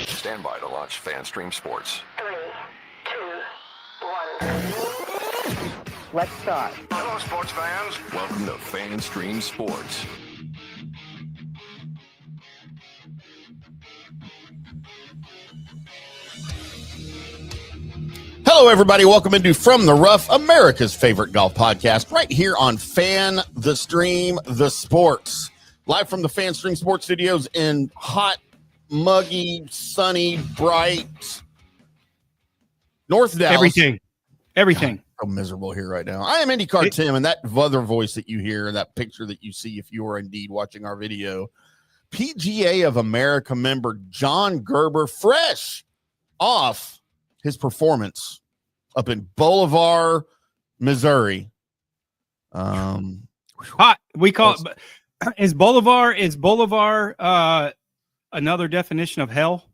Stand by to launch FanStream Sports. 3, 2, 1. Let's start. Hello, sports fans. Welcome to FanStream Sports. Hello, everybody. Welcome into From the Rough, America's favorite golf podcast, right here on Fan the Stream the Sports. Live from the FanStream Sports studios in hot, muggy, sunny, bright North Dallas. Everything. God, I'm so miserable here right now. I am IndyCarTim, and that other voice that you hear, that picture that you see if you are indeed watching our video, PGA of America member John Gerber, fresh off his performance up in Bolivar, Missouri. Hot. We call it. Is Bolivar another definition of hell?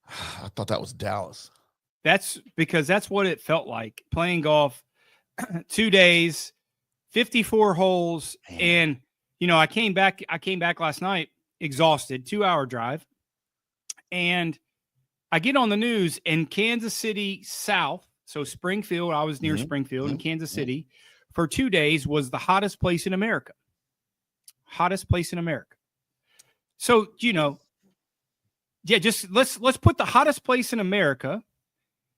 I thought that was Dallas. That's because that's what it felt like playing golf 2 days, 54 holes. Man. And, you know, I came back last night exhausted, 2-hour drive. And I get on the news in Kansas City South. So Springfield, I was near Springfield in Kansas City for 2 days was the hottest place in America. Hottest place in America. So, you know, yeah, just let's put the hottest place in America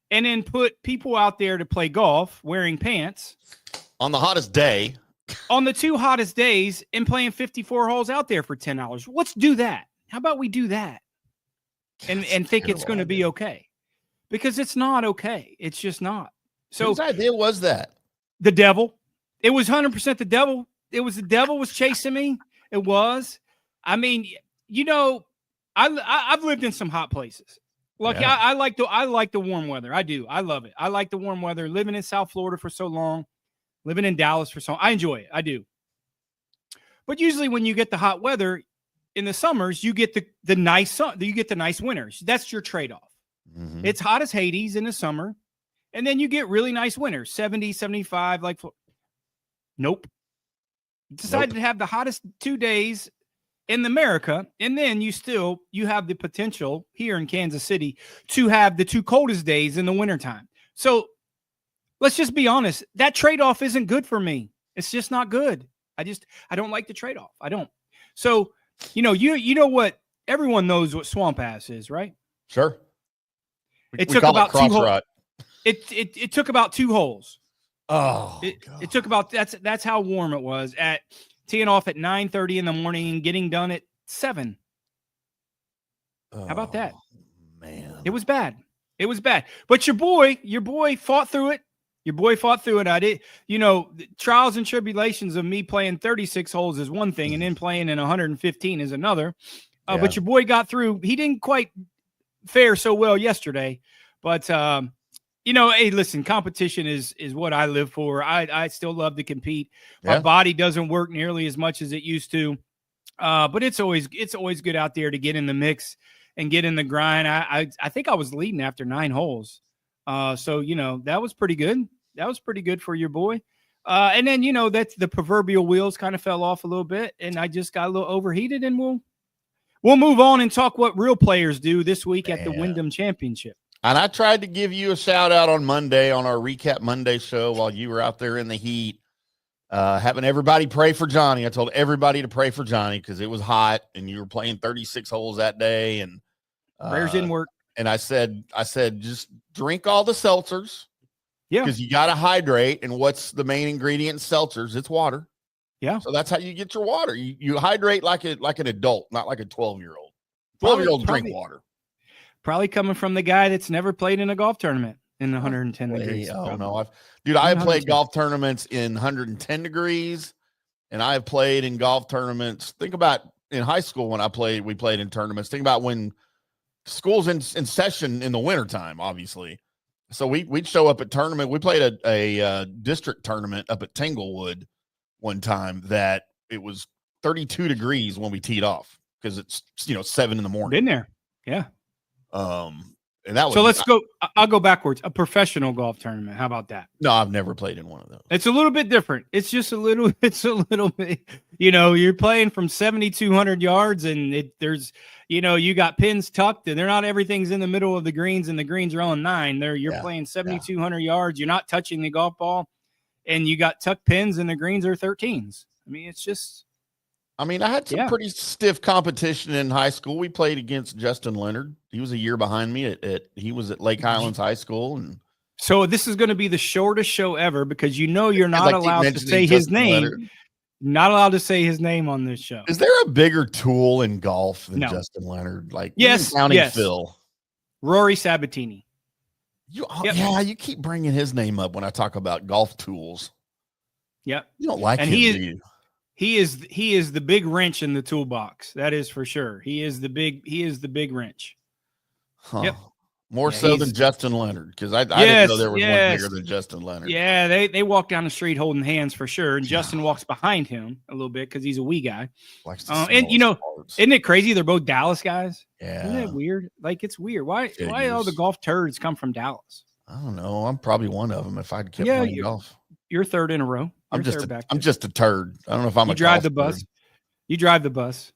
and then put people out there to play golf wearing pants On the hottest day. on the 2 hottest days and playing 54 holes out there for $10. Let's do that. How about we do that? And think it's going to be okay, because it's not okay. It's just not. So whose idea was that? The devil. It was 100% the devil. It was the devil was chasing me. It was. I mean, you know, I've lived in some hot places. Look, Yeah. I like the warm weather. I do. I love it. I like the warm weather. Living in South Florida for so long, living in Dallas for so long, I enjoy it. I do. But usually when you get the hot weather in the summers, you get the nice winters. That's your trade-off. Mm-hmm. It's hot as Hades in the summer, and then you get really nice winters, 70, 75. Nope. Decided to have the hottest 2 days in America, and then you have the potential here in Kansas City to have the 2 coldest days in the wintertime. So let's just be honest. That trade-off isn't good for me. It's just not good. I don't like the trade-off. I don't. So, you know what? Everyone knows what swamp ass is, right? Sure. It took about 2 holes. It took about 2 holes. Oh, it took about that's how warm it was at teeing off at 9:30 in the morning and getting done at 7. How about that? Man, it was bad. It was bad. But your boy fought through it. I did. You know, the trials and tribulations of me playing 36 holes is one thing, and then playing in 115 is another. But your boy got through. He didn't quite fare so well yesterday, but you know, hey, listen, competition is what I live for. I still love to compete. My body doesn't work nearly as much as it used to, but it's always good out there to get in the mix and get in the grind. I think I was leading after 9 holes, so you know that was pretty good. That was pretty good for your boy. And then you know that's the proverbial wheels kind of fell off a little bit, and I just got a little overheated. And we'll move on and talk what real players do this week at the Wyndham Championship. And I tried to give you a shout out on Monday on our Recap Monday show while you were out there in the heat, having everybody pray for Johnny. I told everybody to pray for Johnny because it was hot and you were playing 36 holes that day. And prayers didn't work. And I said, just drink all the seltzers. Yeah. Because you got to hydrate. And what's the main ingredient in seltzers? It's water. Yeah. So that's how you get your water. You hydrate like an adult, not like a 12-year-old. 12-year-olds drink water. Probably coming from the guy that's never played in a golf tournament in 110 degrees. Oh, no. I have played golf tournaments in 110 degrees, and I have played in golf tournaments. Think about in high school when we played in tournaments. Think about when school's in session in the wintertime, obviously. So we'd show up at tournament. We played a district tournament up at Tanglewood one time that it was 32 degrees when we teed off because it's 7 in the morning. Been there. Yeah. And that was, so let's go. I'll go backwards. A professional golf tournament. How about that? No, I've never played in one of those. It's a little bit different. It's just a little. It's a little bit. You're playing from 7,200 yards, and there's, you got pins tucked, and they're not everything's in the middle of the greens, and the greens are on 9. You're playing 7,200 yards. You're not touching the golf ball, and you got tucked pins, and the greens are 13s. I mean, it's just. I had some pretty stiff competition in high school. We played against Justin Leonard. He was a year behind me. He was at Lake Highlands High School, and so this is going to be the shortest show ever because you're not allowed to say his name. Leonard. Not allowed to say his name on this show. Is there a bigger tool in golf than Justin Leonard? Yes, Phil, Rory Sabatini. Yeah, you keep bringing his name up when I talk about golf tools. Yep, you don't like him, do you? He is the big wrench in the toolbox. That is for sure. He is the big wrench. Huh. Yep. More so than Justin Leonard, because I didn't know there was one bigger than Justin Leonard. Yeah, they walk down the street holding hands for sure, and Justin walks behind him a little bit because he's a wee guy. And isn't it crazy? They're both Dallas guys. Yeah, isn't that weird? It's weird. Why all the golf turds come from Dallas? I don't know. I'm probably one of them if I'd kept playing golf. You're third in a row. I'm just a turd. I don't know if I'm You drive the bus. You drive the bus.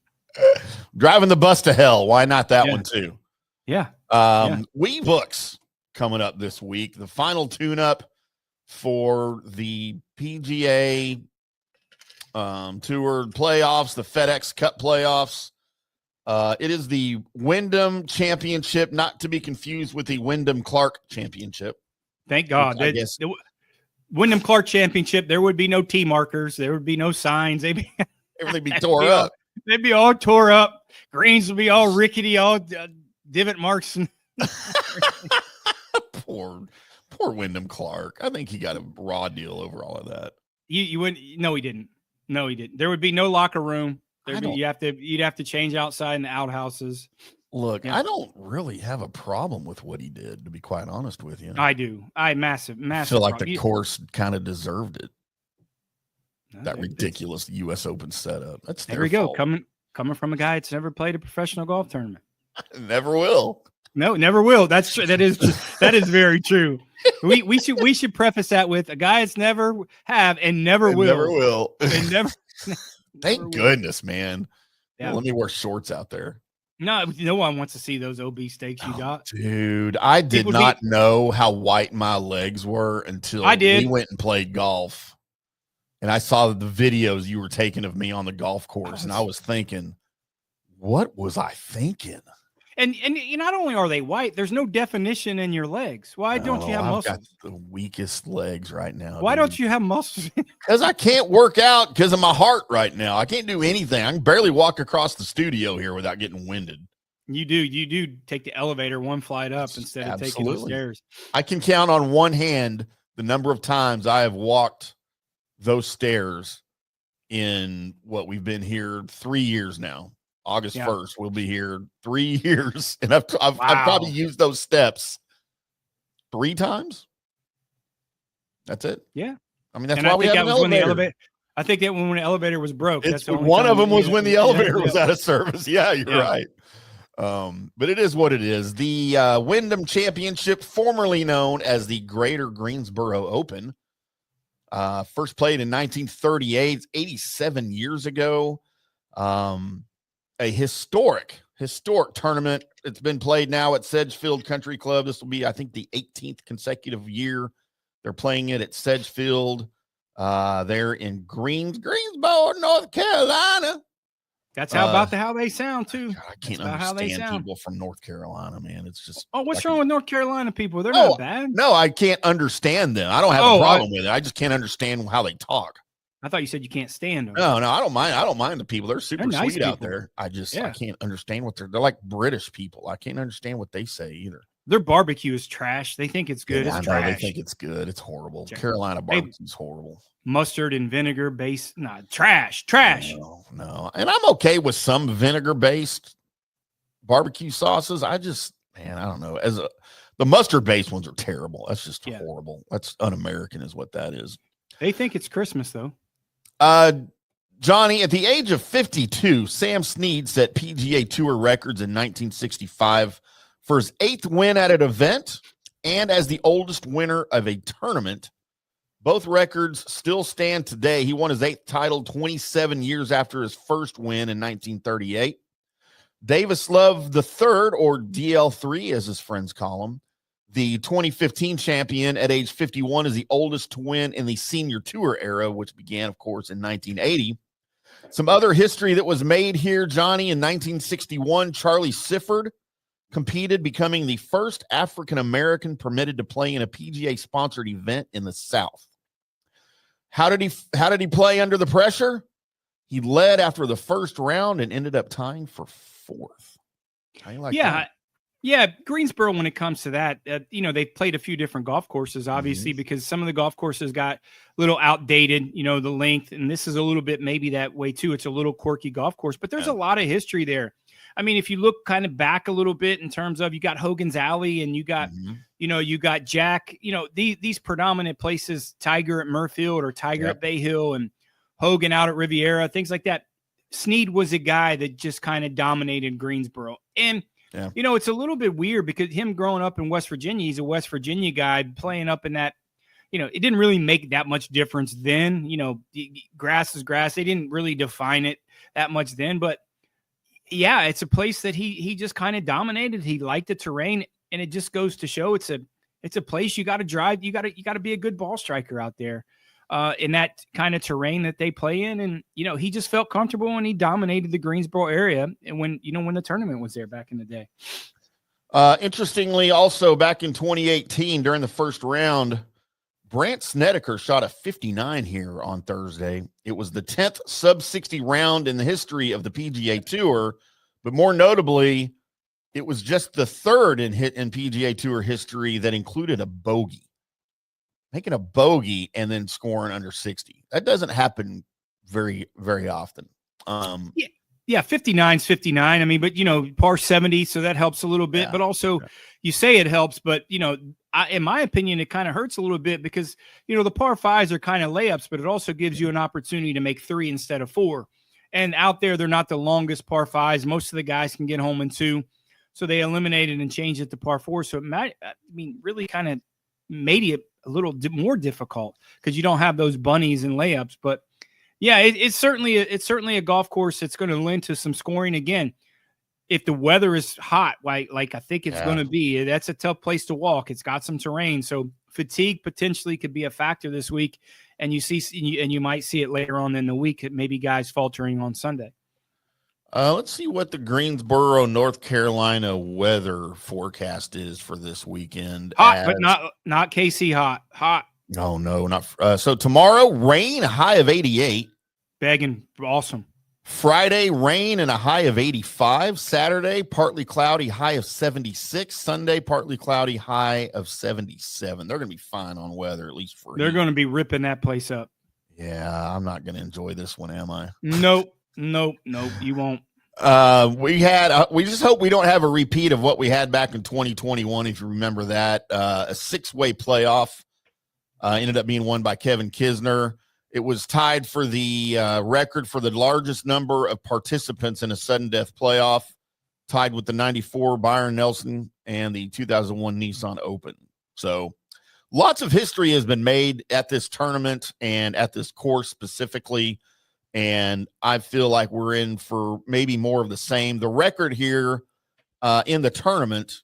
Driving the bus to hell. Why not that one too? Yeah. WeBooks coming up this week. The final tune-up for the PGA Tour playoffs, the FedEx Cup playoffs. It is the Wyndham Championship, not to be confused with the Wyndham Clark Championship. Thank God. Wyndham Clark Championship, there would be no tee markers. There would be no signs. Everything be tore up. They'd be all tore up. Greens would be all rickety, all divot marks. Poor Wyndham Clark. I think he got a raw deal over all of that. You wouldn't. No, he didn't. No, he didn't. There would be no locker room. You'd have to change outside in the outhouses. Look, I don't really have a problem with what he did, to be quite honest with you. I do. Massive. I feel like the course kind of deserved it. That ridiculous U.S. Open setup. That's there we go. Coming from a guy that's never played a professional golf tournament. Never will. No, never will. That's true. That is very true. We should preface that with a guy that's never have and never will. Never will. And never. Thank goodness, man. Yeah. Let me wear shorts out there. No one wants to see those OB steaks you got. Dude, I did not know how white my legs were until we went and played golf. And I saw the videos you were taking of me on the golf course. And I was thinking, what was I thinking? And not only are they white, there's no definition in your legs. Why don't you have muscles? I've got the weakest legs right now. Why don't you have muscles? Because I can't work out because of my heart right now. I can't do anything. I can barely walk across the studio here without getting winded. You do take the elevator one flight up instead of taking the stairs. I can count on one hand the number of times I have walked those stairs in what we've been here 3 years now. August 1st, we'll be here 3 years, and I've probably used those steps 3 times. That's it. Yeah, I mean that's why we have an elevator. I think that when the elevator was broke, that's one of them was when the elevator was out of service. Yeah, you're right. But it is what it is. The Wyndham Championship, formerly known as the Greater Greensboro Open, first played in 1938, 87 years ago. A historic tournament. It's been played now at Sedgefield Country Club. This will be, I think, the 18th consecutive year they're playing it at Sedgefield. They're in Greensboro, North Carolina. That's how they sound too. God, I can't understand people from North Carolina, man. It's just what's wrong with North Carolina people? They're not bad. No, I can't understand them. I don't have a problem with it. I just can't understand how they talk. I thought you said you can't stand them. No, I don't mind. I don't mind the people. They're super nice sweet people out there. I can't understand what they're like British people. I can't understand what they say either. Their barbecue is trash. They think it's good. Yeah, it's trash. They think it's good. It's horrible. Carolina barbecue is horrible. Mustard and vinegar based. Nah, trash. No. And I'm okay with some vinegar based barbecue sauces. I don't know. The mustard based ones are terrible. That's just horrible. That's un-American is what that is. They think it's Christmas though. Johnny, at the age of 52, Sam Snead set PGA Tour records in 1965 For his 8th win at an event and as the oldest winner of a tournament, both records still stand today. He won his 8th title 27 years after his first win in 1938. Davis Love III, or DL3 as his friends call him, the 2015 champion at age 51, is the oldest to win in the senior tour era, which began, of course, in 1980. Some other history that was made here, Johnny. In 1961, Charlie Sifford competed, becoming the first African-American permitted to play in a PGA-sponsored event in the South. How did he play under the pressure? He led after the first round and ended up tying for 4th. How you like that? Yeah, Greensboro, when it comes to that, they've played a few different golf courses, obviously, because some of the golf courses got a little outdated, the length, and this is a little bit maybe that way too. It's a little quirky golf course, but there's a lot of history there. I mean, if you look kind of back a little bit in terms of, you got Hogan's Alley and you got, you got Jack, these predominant places, Tiger at Murfield or Tiger at Bay Hill and Hogan out at Riviera, things like that. Snead was a guy that just kind of dominated Greensboro. And, it's a little bit weird because him growing up in West Virginia, he's a West Virginia guy playing up in that, it didn't really make that much difference then. Grass is grass. They didn't really define it that much then. But, yeah, it's a place that he just kind of dominated. He liked the terrain, and it just goes to show it's a place you got to drive. You got to be a good ball striker out there. In that kind of terrain that they play in. And, he just felt comfortable and he dominated the Greensboro area. And when the tournament was there back in the day. Interestingly, also back in 2018, during the first round, Brandt Snedeker shot a 59 here on Thursday. It was the 10th sub-60 round in the history of the PGA Tour, but more notably, it was just the 3rd in PGA Tour history that included a bogey. Making a bogey and then scoring under 60. That doesn't happen very, very often. Yeah, 59's 59. I mean, but, par 70, so that helps a little bit. But also, you say it helps, but, in my opinion, it kind of hurts a little bit because, the par 5s are kind of layups, but it also gives you an opportunity to make 3 instead of 4. And out there, they're not the longest par 5s. Most of the guys can get home in 2. So they eliminated and changed it to par 4. So it might, really kind of made it a little more difficult because you don't have those bunnies and layups. But yeah, it's certainly a golf course that's going to lend to some scoring. Again, if the weather is hot, like I think it's going to be, that's a tough place to walk. It's got some terrain, so fatigue potentially could be a factor this week. And you might see it later on in the week. Maybe guys faltering on Sunday. Let's see what the Greensboro, North Carolina weather forecast is for this weekend. Hot, but not KC hot. Hot. No, not. So tomorrow, rain, a high of 88. Begging, awesome. Friday, rain and a high of 85. Saturday, partly cloudy, high of 76. Sunday, partly cloudy, high of 77. They're going to be fine on weather, at least for. They're going to be ripping that place up. Yeah, I'm not going to enjoy this one, am I? Nope, you won't. We just hope we don't have a repeat of what we had back in 2021. If you remember that, a 6-way playoff ended up being won by Kevin Kisner. It was tied for the record for the largest number of participants in a sudden death playoff, tied with the 94 Byron Nelson and the 2001 Nissan Open. So lots of history has been made at this tournament and at this course specifically. And I feel like we're in for maybe more of the same. The record here in the tournament,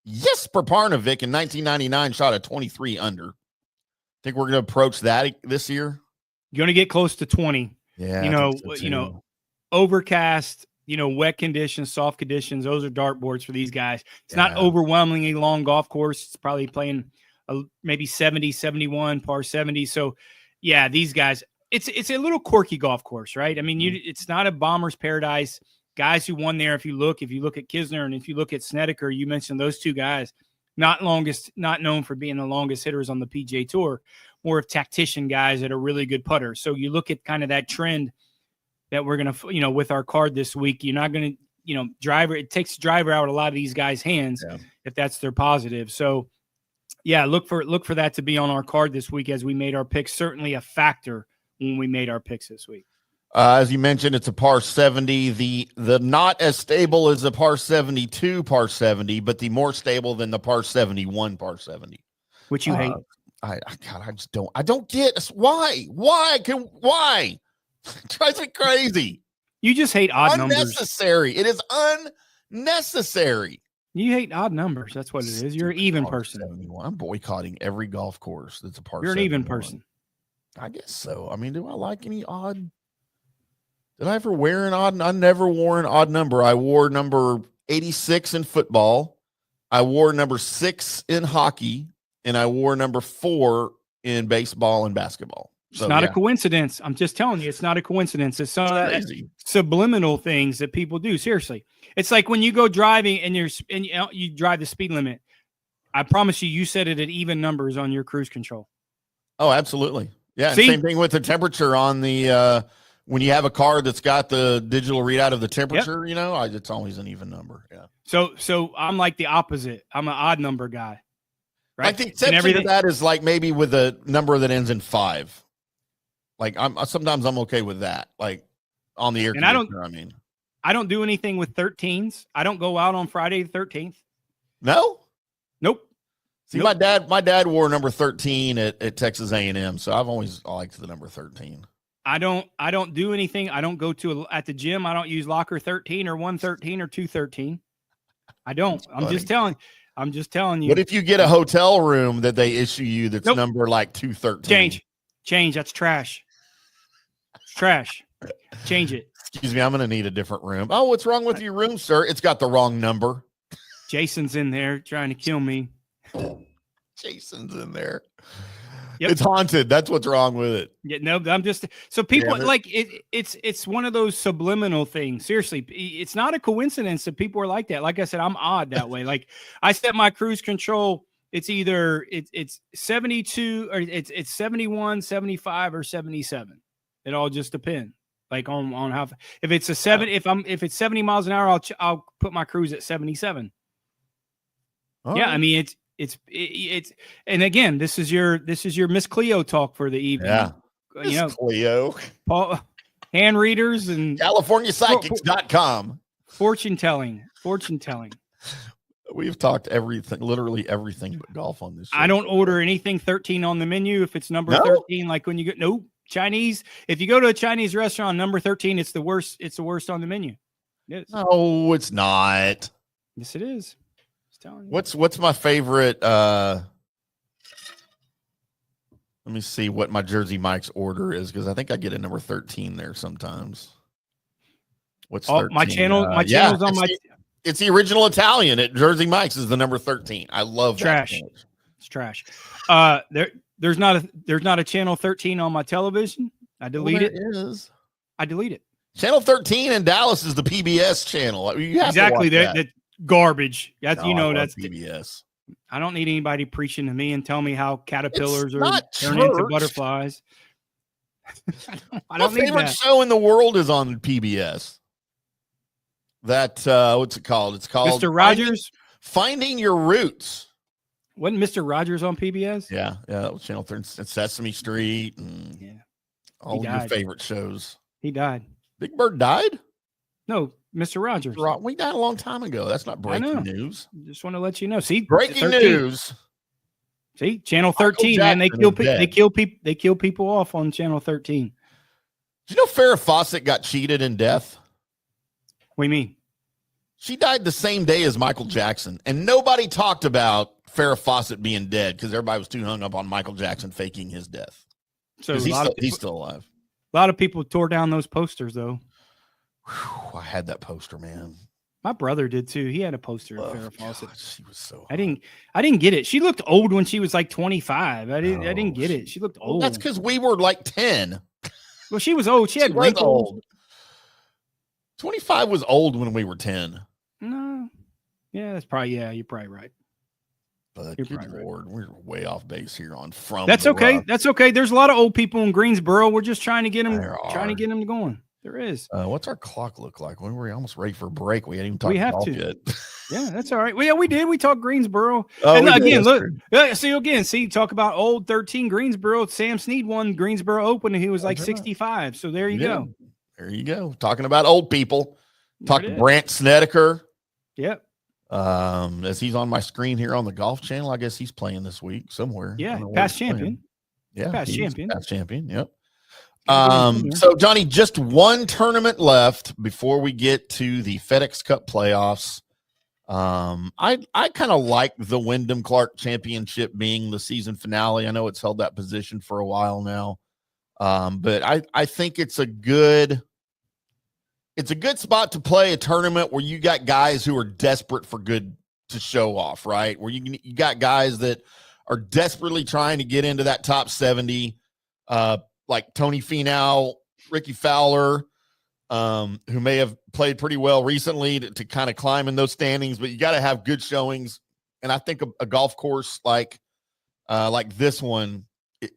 Jesper Parnevik in 1999 shot a 23 under. Think we're going to approach that this year? You're going to get close to 20. Yeah, overcast, wet conditions, soft conditions. Those are dartboards for these guys. It's not overwhelmingly long golf course. It's probably playing maybe 70, 71, par 70. So, yeah, these guys. It's a little quirky golf course, right? I mean, it's not a bomber's paradise. Guys who won there, if you look at Kisner and if you look at Snedeker, you mentioned those two guys, not known for being the longest hitters on the PGA Tour, more of tactician guys that are really good putters. So you look at kind of that trend that we're going to, with our card this week, you're not going to, driver, it takes driver out a lot of these guys' hands if that's their positive. So yeah, look for that to be on our card this week as we made our picks. Certainly a factor when we made our picks this week. As you mentioned, it's a par 70. The not as stable as a par 72 par 70, but the more stable than the par 71 par 70. Which you hate. God, I don't get why? Why? It drives me crazy. You just hate odd numbers. Unnecessary. It is unnecessary. You hate odd numbers. That's what it is. You're an even person. 71. I'm boycotting every golf course that's a par 71. You're an even person. I guess so. I mean, do I like any odd? Did I ever wear an odd? I never wore an odd number. I wore number 86 in football. I wore number 6 in hockey, and I wore number 4 in baseball and basketball. It's not a coincidence. I'm just telling you, it's not a coincidence. It's some of that subliminal things that people do. Seriously, it's like when you go driving and you drive the speed limit. I promise you set it at even numbers on your cruise control. Oh, absolutely. Yeah. Same thing with the temperature on the when you have a car that's got the digital readout of the temperature. Yep. It's always an even number. Yeah. So I'm like the opposite. I'm an odd number guy. Right. I think exception to that is like maybe with a number that ends in 5. Like sometimes I'm okay with that. Like on the air conditioner. I don't do anything with 13s. I don't go out on Friday the 13th. No. Nope. See, my dad wore number 13 at Texas A&M, so I've always liked the number 13. I don't do anything. I don't go at the gym. I don't use locker 13 or 113 or 213. I don't. I'm just telling you. What if you get a hotel room that they issue you that's number like 213? Change. That's trash. It's trash. Change it. Excuse me. I'm going to need a different room. Oh, what's wrong with your room, sir? It's got the wrong number. Jason's in there trying to kill me. Jason's in there. Yep. It's haunted. That's what's wrong with it. Yeah, no, I'm just so people like it. It's one of those subliminal things. Seriously, it's not a coincidence that people are like that. Like I said, I'm odd that way. Like I set my cruise control. It's either it's 72 or it's 71, 75, or 77. It all just depends. Like on how if it's a 7 if it's 70 miles an hour, I'll put my cruise at 77. Oh. Yeah, I mean it's and again, this is your Miss Cleo talk for the evening. Yeah. Miss Cleo. Hand readers and CaliforniaPsychics.com. Fortune telling. We've talked literally everything but golf on this show. I don't order anything 13 on the menu if it's number 13. Like when you go, Chinese. If you go to a Chinese restaurant, number 13, it's the worst. It's the worst on the menu. It is. No, it's not. Yes, it is. Telling you. What's my favorite? Let me see what my Jersey Mike's order is because I think I get a number 13 there sometimes. What's 13? My channel? My channel's on my. It's the original Italian at Jersey Mike's is the number 13. I love trash. That. It's trash. There's not a channel 13 on my television. I delete it. Is. I delete it. Channel 13 in Dallas is the PBS channel. You have exactly to watch that garbage. That's that's PBS. I don't need anybody preaching to me and tell me how caterpillars are turning into butterflies. I don't need favorite that. show in the world is on PBS. That what's it called? It's called Mr. Rogers. Finding Your Roots. Wasn't Mr. Rogers on PBS? Yeah, that was Channel 13, Sesame Street, and all your favorite shows. He died. Big Bird died? No, Mr. Rogers. We died a long time ago. That's not breaking news. Just want to let you know. See, breaking news. See, Channel 13, man, they kill people off on Channel 13. Did you know Farrah Fawcett got cheated in death? What do you mean? She died the same day as Michael Jackson, and nobody talked about Farrah Fawcett being dead because everybody was too hung up on Michael Jackson faking his death. So he's still alive. A lot of people tore down those posters, though. Whew, I had that poster, man. My brother did too. He had a poster of Farrah Fawcett. She was so hot. I didn't get it. She looked old when she was like 25. I didn't get it. She looked old. Well, that's because we were like 10. Well, she was old. She had wrinkles. 25 was old when we were 10. No. Yeah, that's probably, you're probably right. But good Lord, we're way off base here on From. That's okay. Rough. That's okay. There's a lot of old people in Greensboro. We're just trying to get them going. There is. What's our clock look like? When we're almost ready for a break, we hadn't even talked golf yet. Yeah, that's all right. Well, yeah, we did. We talked Greensboro. And again, look. See, talk about old 13 Greensboro. Sam Snead won Greensboro Open, and he was like 65. So there you go. There you go. Talking about old people. Talk to There it is. Brant Snedeker. Yep. As he's on my screen here on the Golf Channel, I guess he's playing this week somewhere. I Yeah, don't know where past he's playing. champion. Yeah, Past he's champion. Past champion. Yep. Gotta get him So Johnny, just one tournament left before we get to the FedEx Cup playoffs. I kind of like the Wyndham Clark Championship being the season finale. I know it's held that position for a while now. But I think it's a good spot to play a tournament where you got guys who are desperate for good to show off, right? Where you got guys that are desperately trying to get into that top 70, like Tony Finau, Ricky Fowler, who may have played pretty well recently to kind of climb in those standings, but you got to have good showings. And I think a golf course like this one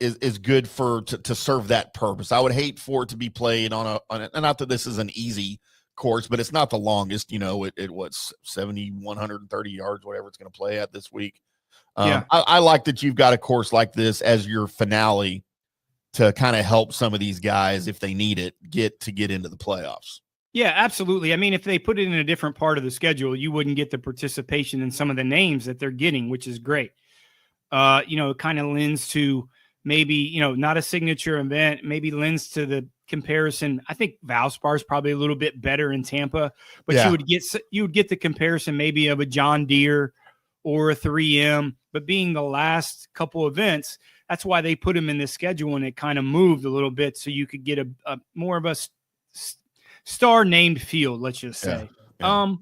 is good to serve that purpose. I would hate for it to be played on and not that this is an easy course, but it's not the longest, it was 130 yards, whatever it's going to play at this week. I like that you've got a course like this as your finale to kind of help some of these guys, if they need it, get into the playoffs. Yeah, absolutely. I mean, if they put it in a different part of the schedule, you wouldn't get the participation in some of the names that they're getting, which is great. It kind of lends to maybe, not a signature event, maybe lends to the comparison. I think Valspar is probably a little bit better in Tampa, but you would get the comparison maybe of a John Deere or a 3M, but being the last couple events, that's why they put them in the schedule, and it kind of moved a little bit so you could get a more of a star named field, let's just say. Yeah.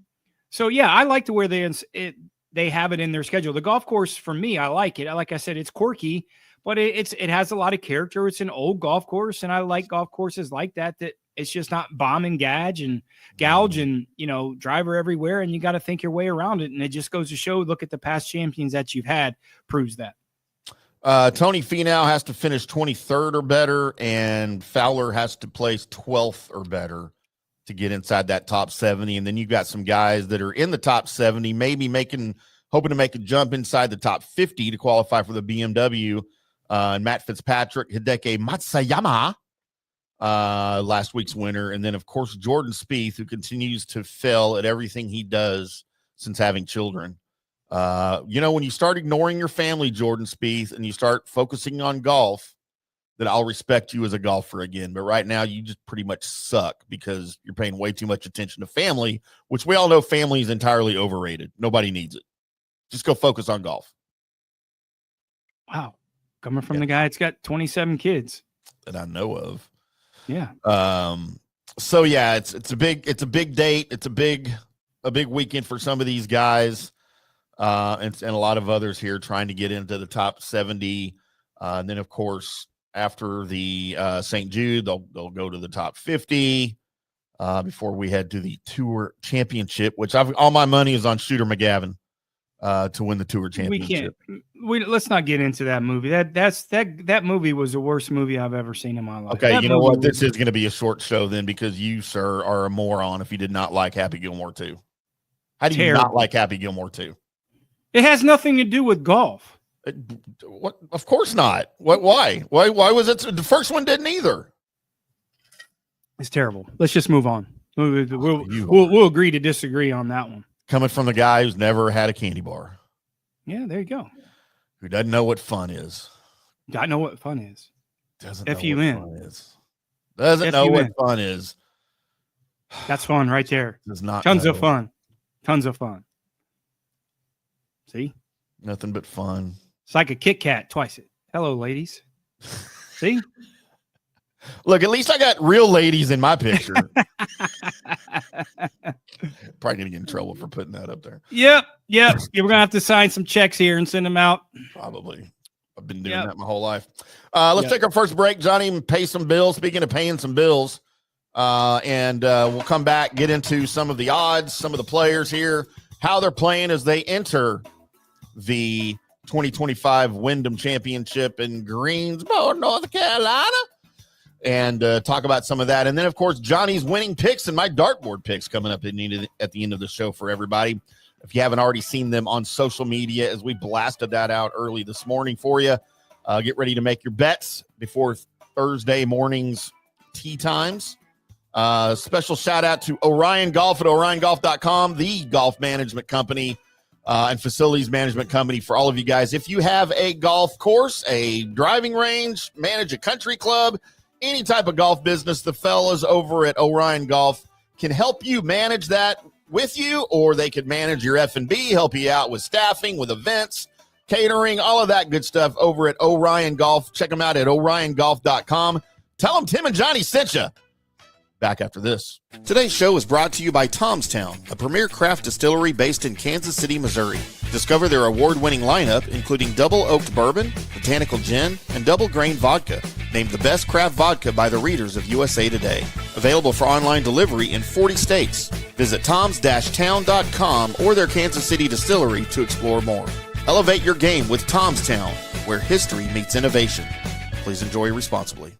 I like the way they have it in their schedule. The golf course, for me, I like it. Like I said, it's quirky, but it has a lot of character. It's an old golf course, and I like golf courses like that it's just not bomb and gouge and driver everywhere, and you got to think your way around it. And it just goes to show, look at the past champions that you've had, proves that. Tony Finau has to finish 23rd or better, and Fowler has to place 12th or better to get inside that top 70. And then you've got some guys that are in the top 70, maybe hoping to make a jump inside the top 50 to qualify for the BMW. And Matt Fitzpatrick, Hideki Matsuyama, last week's winner. And then, of course, Jordan Spieth, who continues to fail at everything he does since having children. When you start ignoring your family, Jordan Spieth, and you start focusing on golf, then I'll respect you as a golfer again. But right now, you just pretty much suck because you're paying way too much attention to family, which we all know family is entirely overrated. Nobody needs it. Just go focus on golf. Wow. Coming from the guy that's got 27 kids that I know of. Yeah. So yeah, it's a big date. It's a big weekend for some of these guys. And a lot of others here trying to get into the top 70. And then, of course, after the St. Jude, they'll go to the top 50 before we head to the Tour Championship, which all my money is on Shooter McGavin to win the Tour Championship. Let's not get into that movie. That movie was the worst movie I've ever seen in my life. Okay, you know what? This is going to be a short show then, because you, sir, are a moron if you did not like Happy Gilmore 2. How do you not like Happy Gilmore 2? It has nothing to do with golf. What? Of course not. What? Why? Why was it? The first one didn't either. It's terrible. Let's just move on. We'll agree to disagree on that one. Coming from the guy who's never had a candy bar. Yeah, there you go. Who doesn't know what fun is. I know what fun is. Doesn't know what fun is. Doesn't know what fun is. That's fun right there. Does not Tons of fun. Tons of fun. See? Nothing but fun. It's like a Kit Kat twice it. Hello, ladies. See? Look, at least I got real ladies in my picture. Probably going to get in trouble for putting that up there. Yep. We're going to have to sign some checks here and send them out. Probably. I've been doing that my whole life. Let's take our first break, Johnny, and pay some bills. Speaking of paying some bills, and we'll come back, get into some of the odds, some of the players here, how they're playing as they enter the 2025 Wyndham Championship in Greensboro, North Carolina, and talk about some of that. And then, of course, Johnny's winning picks and my dartboard picks coming up at the end of the show for everybody. If you haven't already seen them on social media, as we blasted that out early this morning for you, get ready to make your bets before Thursday morning's tee times. Special shout out to Orion Golf at oriongolf.com, the golf management company and facilities management company for all of you guys. If you have a golf course, a driving range, manage a country club, any type of golf business, the fellas over at Orion Golf can help you manage that with you, or they could manage your F&B, help you out with staffing, with events, catering, all of that good stuff over at Orion Golf. Check them out at oriongolf.com. Tell them Tim and Johnny sent you. Back after this. Today's show is brought to you by Tomstown, a premier craft distillery based in Kansas City, Missouri. Discover their award-winning lineup, including double oaked bourbon, botanical gin, and double grain vodka, named the best craft vodka by the readers of USA Today. Available for online delivery in 40 states. Visit toms-town.com or their Kansas City distillery to explore more. Elevate your game with Tomstown, where history meets innovation. Please enjoy responsibly.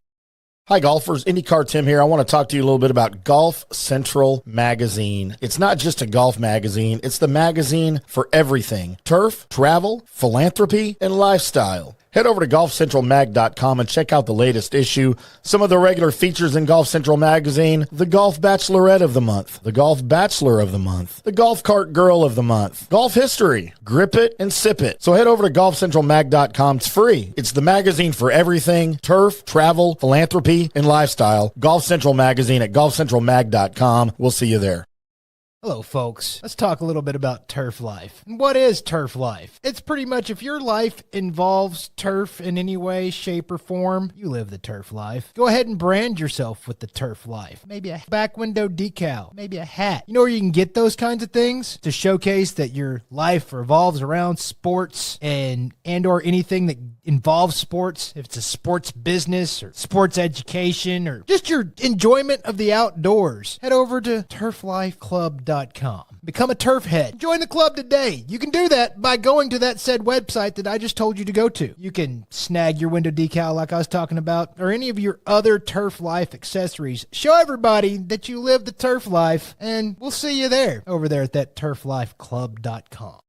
Hi, golfers. IndyCar Tim here. I want to talk to you a little bit about Golf Central Magazine. It's not just a golf magazine. It's the magazine for everything. Turf, travel, philanthropy, and lifestyle. Head over to golfcentralmag.com and check out the latest issue. Some of the regular features in Golf Central Magazine: the Golf Bachelorette of the Month, the Golf Bachelor of the Month, the Golf Cart Girl of the Month, Golf History, Grip It and Sip It. So head over to golfcentralmag.com. It's free. It's the magazine for everything: turf, travel, philanthropy, and lifestyle. Golf Central Magazine at golfcentralmag.com. We'll see you there. Hello, folks. Let's talk a little bit about turf life. What is turf life? It's pretty much if your life involves turf in any way, shape, or form, you live the turf life. Go ahead and brand yourself with the turf life. Maybe a back window decal, maybe a hat. You know where you can get those kinds of things to showcase that your life revolves around sports and or anything that involves sports. If it's a sports business or sports education or just your enjoyment of the outdoors, head over to turflifeclub.com. Become a turf head. Join the club today. You can do that by going to that said website that I just told you to go to. You can snag your window decal like I was talking about, or any of your other turf life accessories. Show everybody that you live the turf life, and we'll see you there over there at that turflifeclub.com.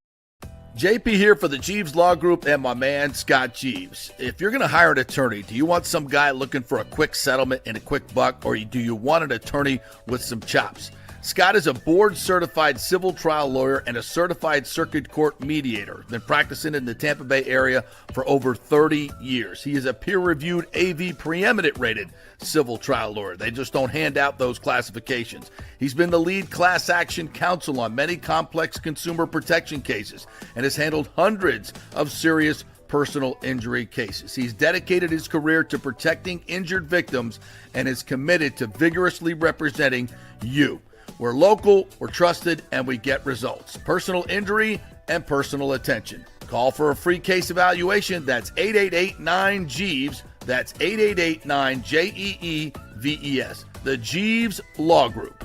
JP here for the Jeeves Law Group and my man Scott Jeeves. If you're going to hire an attorney, do you want some guy looking for a quick settlement and a quick buck, or do you want an attorney with some chops? Scott is a board-certified civil trial lawyer and a certified circuit court mediator. Been practicing in the Tampa Bay area for over 30 years. He is a peer-reviewed AV preeminent-rated civil trial lawyer. They just don't hand out those classifications. He's been the lead class action counsel on many complex consumer protection cases and has handled hundreds of serious personal injury cases. He's dedicated his career to protecting injured victims and is committed to vigorously representing you. We're local, we're trusted, and we get results. Personal injury and personal attention. Call for a free case evaluation. That's 888-9-JEEVES. That's 888-9-JEEVES. The Jeeves Law Group.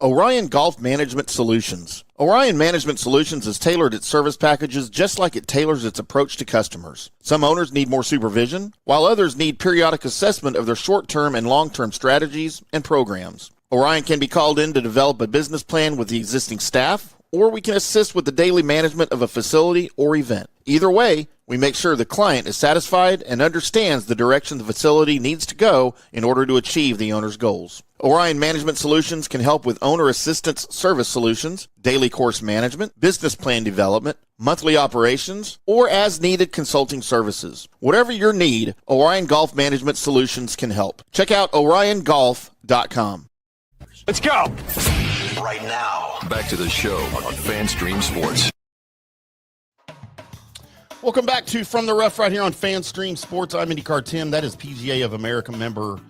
Orion Golf Management Solutions. Orion Management Solutions has tailored its service packages just like it tailors its approach to customers. Some owners need more supervision, while others need periodic assessment of their short-term and long-term strategies and programs. Orion can be called in to develop a business plan with the existing staff, or we can assist with the daily management of a facility or event. Either way, we make sure the client is satisfied and understands the direction the facility needs to go in order to achieve the owner's goals. Orion Management Solutions can help with owner assistance service solutions, daily course management, business plan development, monthly operations, or as-needed consulting services. Whatever your need, Orion Golf Management Solutions can help. Check out oriongolf.com. Let's go. Right now, back to the show on FanStream Sports. Welcome back to From the Rough right here on FanStream Sports. I'm IndyCarTim. That is PGA of America member,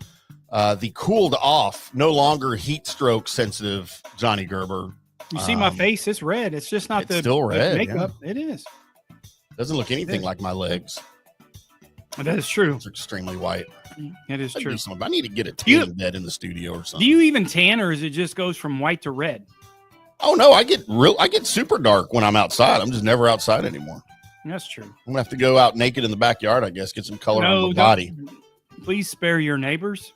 the cooled off, no longer heat stroke sensitive Johnny Gerber. You see my face? It's red. It's just not it's still red. Makeup. Yeah. It is. Doesn't look anything like my legs. That is true. It's extremely white. It is true. I need to get a tan bed in the studio or something. Do you even tan, or is it just goes from white to red? Oh no, I get super dark when I'm outside. I'm just never outside anymore. That's true. I'm gonna have to go out naked in the backyard, I guess, get some color on my body. Please spare your neighbors.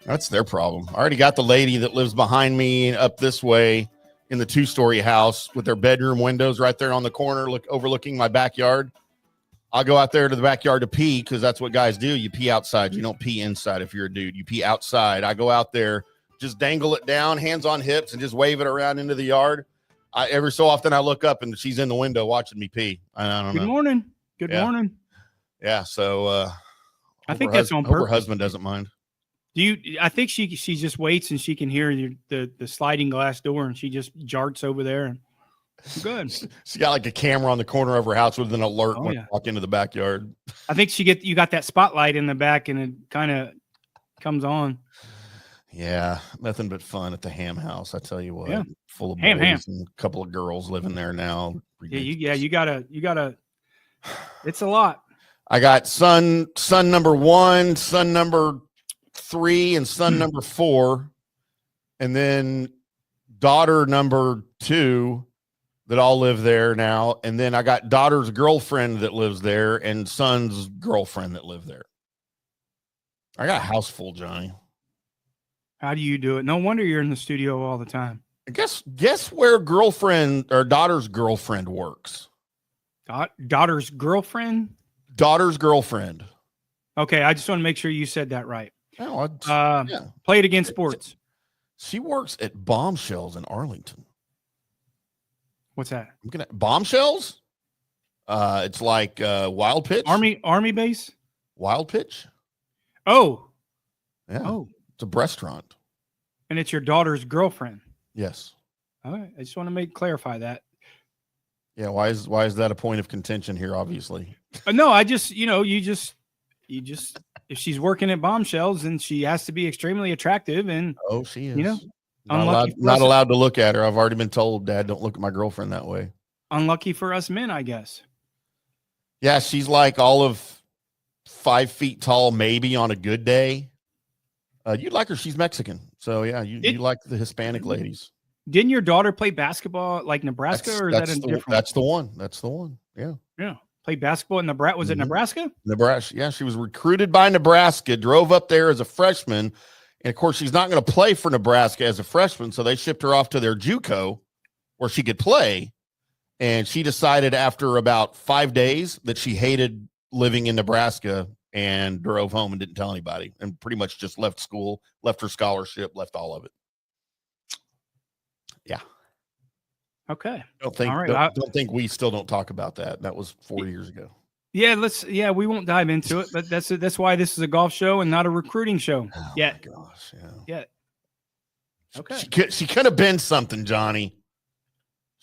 That's their problem. I already got the lady that lives behind me up this way in the 2-story house with their bedroom windows right there on the corner, overlooking my backyard. I'll go out there to the backyard to pee because that's what guys do. You pee outside. You don't pee inside if you're a dude. You pee outside. I go out there just dangle it down, hands on hips, and just wave it around into the yard. Every so often I look up and she's in the window watching me pee. I don't know. Good morning. Good morning. Yeah. So I think that's on purpose. Her husband doesn't mind. I think she just waits and she can hear the sliding glass door and she just jarts over there and good. She got like a camera on the corner of her house with an alert when you walk into the backyard. I think you got that spotlight in the back and it kind of comes on. Yeah, nothing but fun at the Hamm house. I tell you what, full of Hamm. and a couple of girls living there now. Yeah, you gotta. It's a lot. I got son number 1, son number 3, and son number 4, and then daughter number 2 that all live there now, and then I got daughter's girlfriend that lives there and son's girlfriend that live there. I got a house full, Johnny. How do you do it? No wonder you're in the studio all the time. Guess where girlfriend or daughter's girlfriend works? Daughter's girlfriend? Daughter's girlfriend. Okay, I just want to make sure you said that right. Oh, Play it against sports. She works at Bombshells in Arlington. What's that? Bombshells? It's like Wild Pitch. Army base? Wild Pitch? Oh. Yeah. Oh. It's a restaurant. And it's your daughter's girlfriend. Yes. All right. I just want to clarify that. Yeah. Why is that a point of contention here? Obviously. No, I just, you just, if she's working at Bombshells, then she has to be extremely attractive. And she is. Not allowed to look at her. I've already been told, Dad, don't look at my girlfriend that way. Unlucky for us men, I guess. Yeah, she's like all of 5 feet tall, maybe on a good day. You'd like her. She's Mexican. So, yeah, you like the Hispanic ladies. Didn't your daughter play basketball like Nebraska, or is that different? That's the one. That's the one. Yeah. Yeah. Played basketball in Nebraska. Was it Nebraska? Nebraska. Yeah, she was recruited by Nebraska, drove up there as a freshman. And, of course, she's not going to play for Nebraska as a freshman, so they shipped her off to their JUCO where she could play. And she decided after about 5 days that she hated living in Nebraska and drove home and didn't tell anybody and pretty much just left school, left her scholarship, left all of it. Yeah. Okay. Don't think we still don't talk about that. That was 4 years ago. Yeah, we won't dive into it, but that's why this is a golf show and not a recruiting show. Oh my gosh, yeah. Okay. She could have been something, Johnny.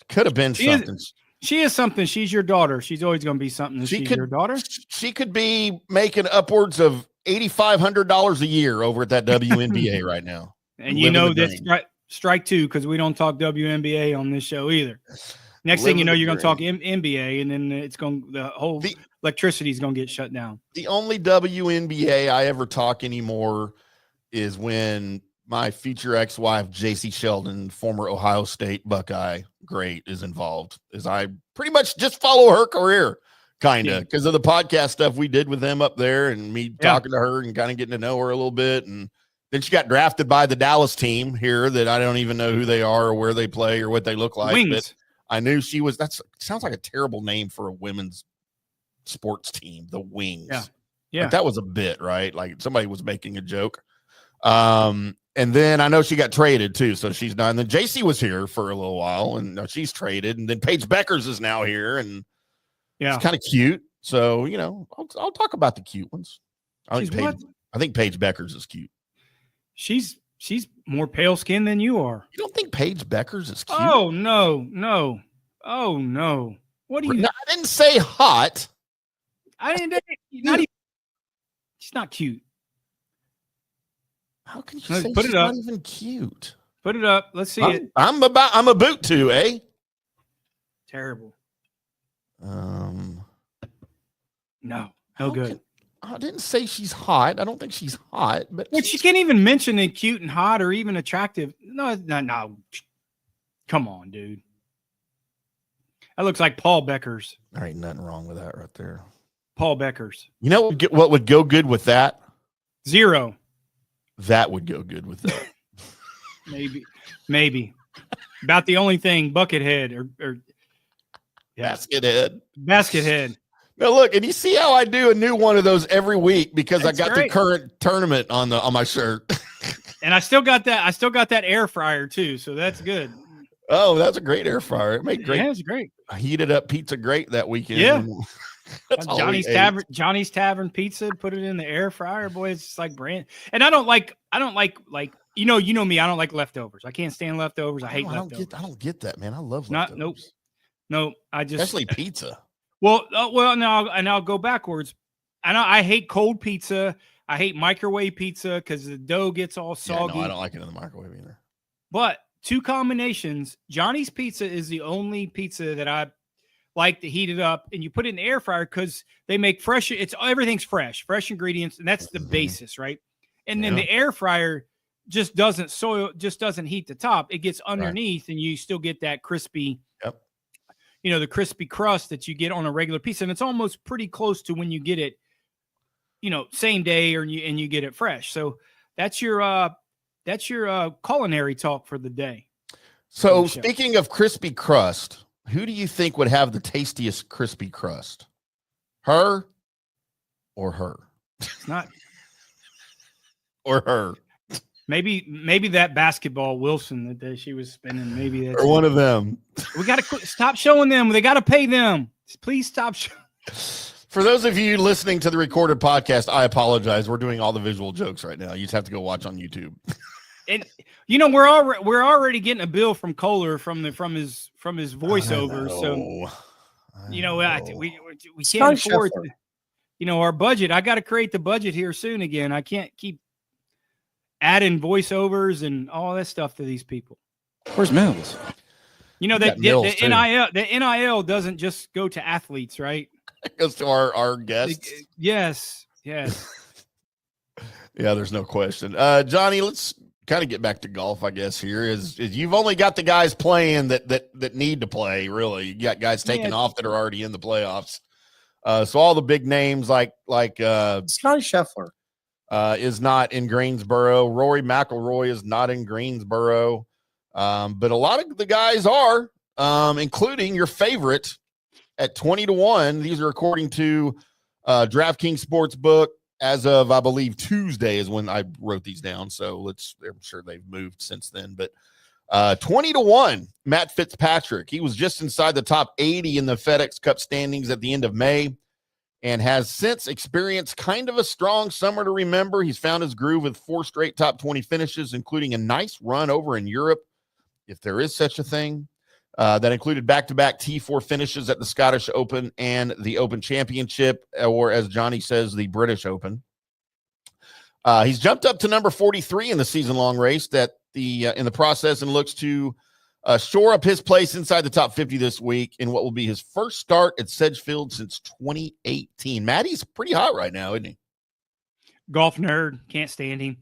Could have been something. She is something. She's your daughter. She's always going to be something. She's your daughter. She could be making upwards of $8,500 a year over at that WNBA right now. And you know that's strike 2 because we don't talk WNBA on this show either. Next thing you know, you're going to talk NBA, and then the whole electricity is going to get shut down. The only WNBA I ever talk anymore is when my future ex-wife, JC Sheldon, former Ohio State Buckeye great, is involved. As I pretty much just follow her career, kind of, because of the podcast stuff we did with them up there, and me talking to her and kind of getting to know her a little bit. And then she got drafted by the Dallas team here that I don't even know who they are or where they play or what they look like. Wings. But I knew she was. That sounds like a terrible name for a women's sports team, the Wings. Yeah. Like that was a bit, right? Like somebody was making a joke. And then I know she got traded too, so she's not. And then JC was here for a little while, and she's traded. And then Paige Beckers is now here, and it's kind of cute. So I'll talk about the cute ones. I think Paige Beckers is cute. She's more pale skinned than you are. You don't think Paige Beckers is cute? Oh no. Oh no. What do you? No, I didn't say hot. I didn't. Not even, she's not cute. How can you say she's not even cute? Put it up. Let's see it. I'm a boot to, eh? Terrible. No good. I didn't say she's hot. I don't think she's hot, but she can't even mention it cute and hot or even attractive. No. Come on, dude. That looks like Paul Beckers. There ain't nothing wrong with that right there. Paul Beckers. You know what would go good with that? 0. That would go good with that. Maybe. About the only thing, Buckethead or Baskhead. Now look, and you see how I do a new one of those every week because I got the current tournament on my shirt. And I still got that air fryer too, so that's good. Oh, that's a great air fryer. It made great. Yeah, it's great. Heated up pizza great that weekend. Yeah. That's Johnny's Tavern pizza, put it in the air fryer, boy. It's just like brand. And I don't like you know me, I don't like leftovers. I can't stand leftovers. I hate leftovers. I don't get that, man. I love leftovers. Nope. I just especially pizza. Well, now I'll go backwards. I hate cold pizza. I hate microwave pizza because the dough gets all soggy. Yeah, no, I don't like it in the microwave either. But two combinations. Johnny's Pizza is the only pizza that I like to heat it up, and you put it in the air fryer because they make fresh. Everything's fresh ingredients, and that's the basis, right? And then the air fryer just doesn't heat the top. It gets underneath, and you still get that crispy. Yep. The crispy crust that you get on a regular pizza, and it's almost pretty close to when you get it, same day and you get it fresh. So that's your culinary talk for the day. So speaking of crispy crust, who do you think would have the tastiest crispy crust? Her or her? It's not. Or her. Maybe that basketball Wilson that she was spinning. Maybe that's or one of them. We got to stop showing them. They got to pay them. Please stop. For those of you listening to the recorded podcast, I apologize. We're doing all the visual jokes right now. You just have to go watch on YouTube. And we're already getting a bill from Kohler from his voiceover. So we can't afford our budget. I got to create the budget here soon again. I can't keep adding voiceovers and all that stuff to these people. Where's Mills? The NIL doesn't just go to athletes, right? It goes to our guests. Yes. Yeah, there's no question. Johnny, let's kind of get back to golf, I guess. Here is you've only got the guys playing that need to play. Really, you got guys taking off that are already in the playoffs. So all the big names like Scotty Scheffler is not in Greensboro. Rory McIlroy is not in Greensboro. But a lot of the guys are, including your favorite at 20-1. These are according to DraftKings Sportsbook as of, I believe, Tuesday is when I wrote these down. So I'm sure they've moved since then. But 20-1, Matt Fitzpatrick. He was just inside the top 80 in the FedEx Cup standings at the end of May and has since experienced kind of a strong summer to remember. He's found his groove with 4 straight top 20 finishes, including a nice run over in Europe, if there is such a thing. That included back-to-back T4 finishes at the Scottish Open and the Open Championship, or as Johnny says, the British Open. He's jumped up to number 43 in the season-long race in the process and looks to shore up his place inside the top 50 this week in what will be his first start at Sedgefield since 2018. Matty's pretty hot right now, isn't he? Golf nerd. Can't stand him.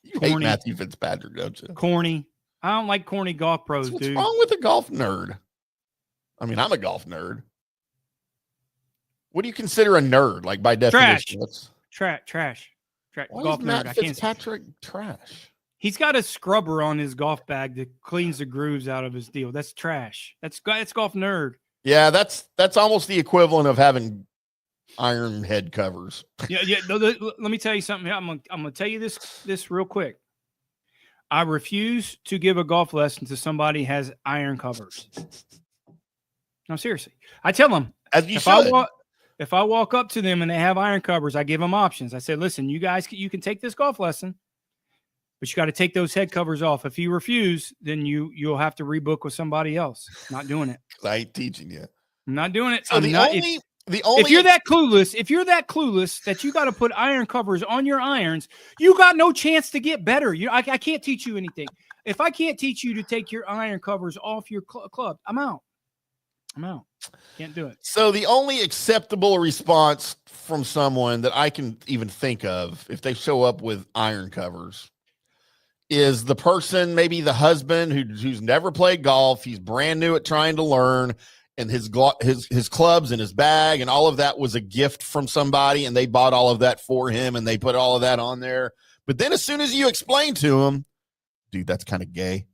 You hate Matthew Fitzpatrick, don't you? Corny. I don't like corny golf pros, dude. What's wrong with a golf nerd? I mean, I'm a golf nerd. What do you consider a nerd? Like by definition, trash. Why golf is Matt nerd. Fitzpatrick trash? He's got a scrubber on his golf bag that cleans the grooves out of his deal. That's trash. That's golf nerd. Yeah, that's almost the equivalent of having iron head covers. Yeah. No, let me tell you something. I'm gonna tell you this real quick. I refuse to give a golf lesson to somebody who has iron covers. No, seriously. I tell them, if I walk up to them and they have iron covers, I give them options. I say, listen, you guys, you can take this golf lesson, but you got to take those head covers off. If you refuse, then you'll have to rebook with somebody else. Not doing it. I ain't teaching you. I'm not doing it. So if you're that clueless that you got to put iron covers on your irons, you got no chance to get better. I can't teach you anything. If I can't teach you to take your iron covers off your club, I'm out. Can't do it. So the only acceptable response from someone that I can even think of, if they show up with iron covers, is the person, maybe the husband who's never played golf. He's brand new at trying to learn. And his clubs and his bag and all of that was a gift from somebody, and they bought all of that for him, and they put all of that on there. But then as soon as you explain to him, dude, that's kind of gay,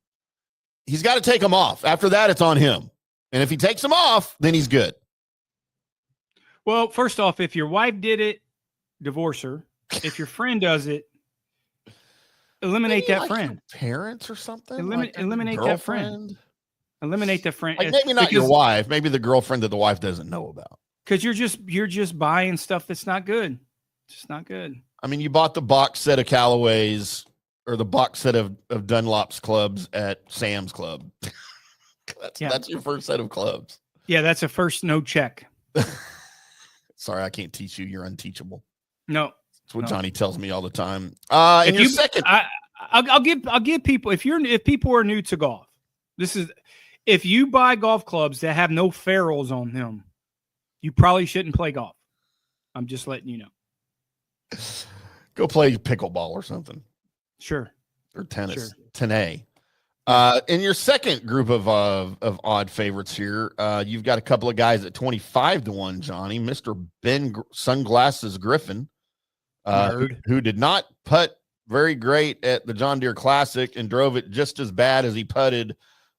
he's got to take them off. After that, it's on him. And if he takes them off, then he's good. Well, first off, if your wife did it, divorce her. If your friend does it, eliminate maybe that like friend. your parents or something. Eliminate that friend. Eliminate the friend. Like maybe not your wife, maybe the girlfriend that the wife doesn't know about. Because you're just buying stuff that's not good. It's not good. I mean, you bought the box set of Callaways or the box set of Dunlop's clubs at Sam's Club. That's your first set of clubs. Yeah, that's a first no check. Sorry, I can't teach you. You're unteachable. No. That's what Johnny tells me all the time. I'll give people, if people are new to golf, if you buy golf clubs that have no ferrules on them, you probably shouldn't play golf. I'm just letting you know. Go play pickleball or something. Sure. Or tennis. Sure. 10A. In your second group of odd favorites here, you've got a couple of guys at 25-1, Johnny. Mr. Ben Sunglasses Griffin, who did not putt very great at the John Deere Classic and drove it just as bad as he putted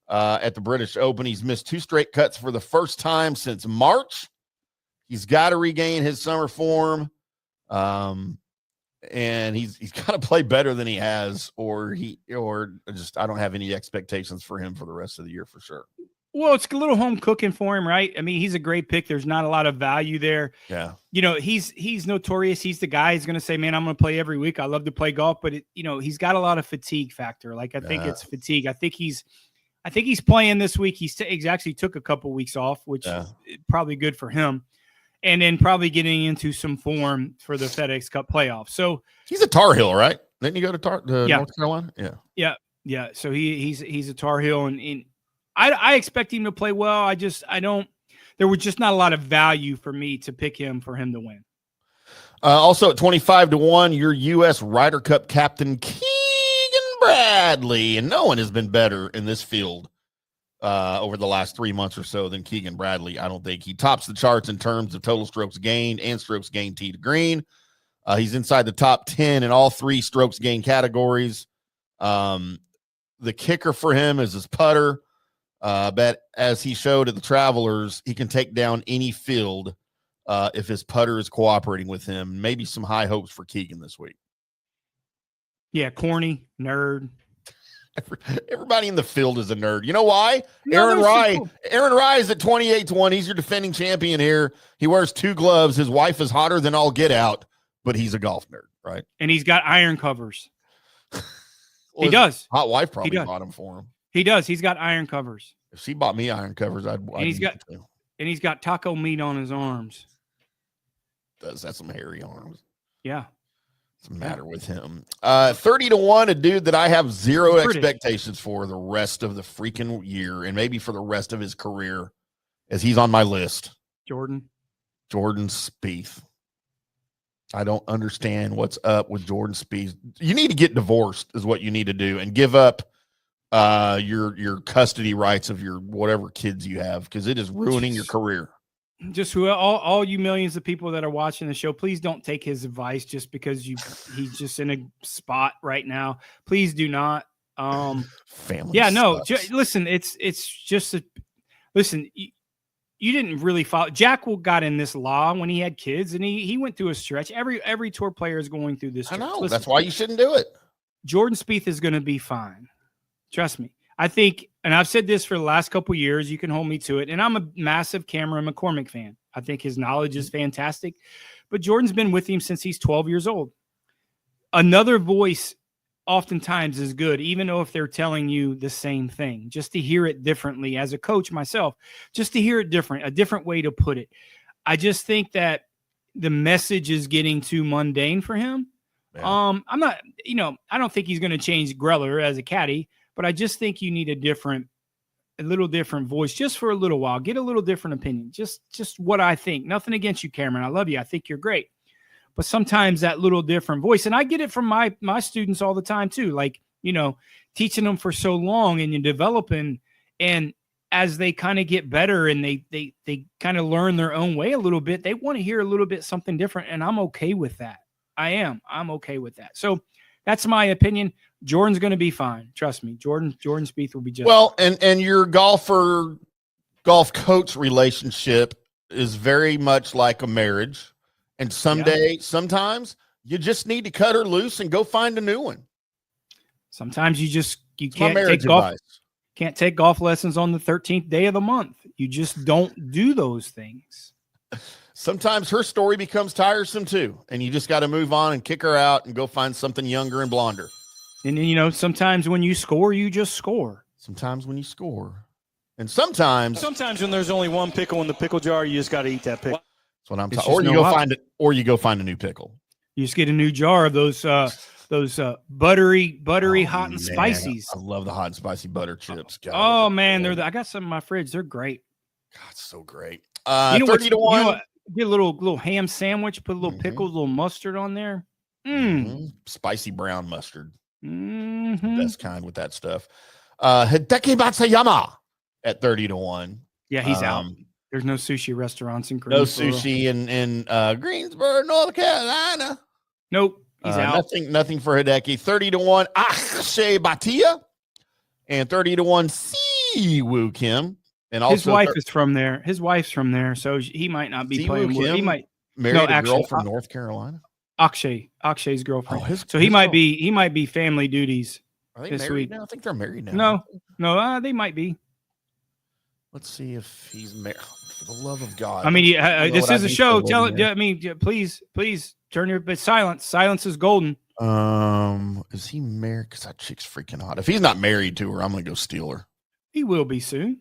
at the British Open. He's missed 2 straight cuts for the first time since March. He's got to regain his summer form. And he's got to play better than he has, or I don't have any expectations for him for the rest of the year for sure. Well, it's a little home cooking for him, right? I mean, he's a great pick. There's not a lot of value there. Yeah. He's notorious. He's the guy who's going to say, man, I'm going to play every week. I love to play golf, but he's got a lot of fatigue factor. Like, I think it's fatigue. I think he's playing this week. He's actually took a couple weeks off, which is probably good for him. And then probably getting into some form for the FedEx Cup playoffs. So he's a Tar Heel, right? Didn't you go to North Carolina? Yeah. So he's a Tar Heel, and I expect him to play well. There was just not a lot of value for me to pick him for him to win. Also at 25-1, your U.S. Ryder Cup captain Keegan Bradley, and no one has been better in this field over the last 3 months or so than Keegan Bradley. I don't think he tops the charts in terms of total strokes gained and strokes gained tee to green. He's inside the top 10 in all 3 strokes gained categories. The kicker for him is his putter. But as he showed at the Travelers, he can take down any field if his putter is cooperating with him. Maybe some high hopes for Keegan this week. Yeah, corny, nerd. Everybody in the field is a nerd. You know why? Aaron Rye is at 28-1. He's your defending champion here. He wears 2 gloves. His wife is hotter than all get out, but he's a golf nerd, right? And he's got iron covers. He does. Hot wife probably bought him for him. He does. He's got iron covers. If she bought me iron covers, I'd he's got taco meat on his arms. Does that some hairy arms? Yeah. What's the matter with him? 30-1, a dude that I have zero expectations for the rest of the freaking year and maybe for the rest of his career, as he's on my list. Jordan Spieth. I don't understand what's up with Jordan Spieth. You need to get divorced is what you need to do, and give up your custody rights of your whatever kids you have, because it is ruining your career. Just all you millions of people that are watching the show, please don't take his advice just because he's just in a spot right now. Please do not. Family. Yeah, no. Listen, it's just listen. You didn't really follow. Jack got in this law when he had kids, and he went through a stretch. Every tour player is going through this. I know. Listen, that's why you shouldn't do it. Jordan Spieth is going to be fine. Trust me. I think, and I've said this for the last couple of years, you can hold me to it, and I'm a massive Cameron McCormick fan. I think his knowledge is fantastic, but Jordan's been with him since he's 12 years old. Another voice oftentimes is good, even though if they're telling you the same thing, just to hear it differently. As a coach myself, just to hear it different, a different way to put it. I just think that the message is getting too mundane for him. Yeah. I'm not, I don't think he's going to change Greller as a caddy, but I just think you need a little different voice just for a little while. Get a little different opinion. Just what I think. Nothing against you, Cameron. I love you. I think you're great. But sometimes that little different voice, and I get it from my students all the time too. Like, teaching them for so long and you're developing, and as they kind of get better and they kind of learn their own way a little bit, they want to hear a little bit something different. And I'm okay with that. I'm okay with that. So that's my opinion. Jordan's going to be fine. Trust me. Jordan Spieth will be just well. And your golf coach relationship is very much like a marriage. And sometimes you just need to cut her loose and go find a new one. Sometimes you It's my can't take marriage golf. advice. Can't take golf lessons on the 13th day of the month. You just don't do those things. Sometimes her story becomes tiresome too, and you just got to move on and kick her out and go find something younger and blonder. And then, sometimes when you score, you just score. Sometimes when you score, and sometimes when there's only one pickle in the pickle jar, you just got to eat that pickle. that's what I'm It's talking. just Or you go find a new pickle. You just get a new jar of those buttery Oh, hot and man. spices. I love the hot and spicy butter chips. God, Oh man, I got some in my fridge. They're great. God, so great. You know 30 to 1. You know what? Get a little ham sandwich, put a little pickle, a little mustard on there. Spicy brown mustard. Mm-hmm. Best kind with that stuff. Hideki Matsuyama at 30 to 1. Yeah, he's out. There's no sushi restaurants in Greensboro. No sushi in Greensboro, North Carolina. Nope. He's out. Nothing for Hideki. 30 to 1, Akshay Bhatia. And 30 to 1, Siwoo Kim. And also his wife is from there. His wife's from there, so he might not be playing with. He might marry a girl from North Carolina. Akshay's girlfriend. Oh, he might be family duties. Are they this married week. now? I think they're married now. No, they might be. Let's see if he's married. For the love of God. I mean, this is a show. Tell it. it. I mean, please turn your. But silence. Silence is golden. Is he married? Because that chick's freaking hot. If he's not married to her, I'm gonna go steal her. He will be soon.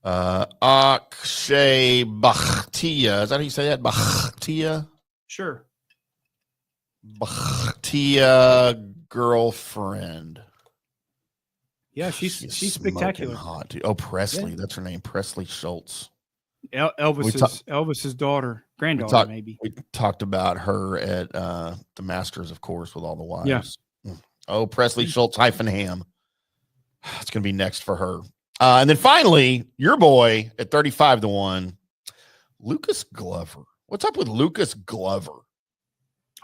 Akshay Bhatia. Is that how you say that? Bhatia? Sure. Bhatia girlfriend. Yeah, she's spectacular. Hot, dude. Oh, Presley. Yeah. That's her name. Presley Schultz. Elvis's daughter, granddaughter, maybe. We talked about her at the Masters, of course, with all the wives. Yeah. Oh, Presley Schultz Ham. It's going to be next for her. And then finally, your boy at 35 to 1, Lucas Glover. What's up with Lucas Glover?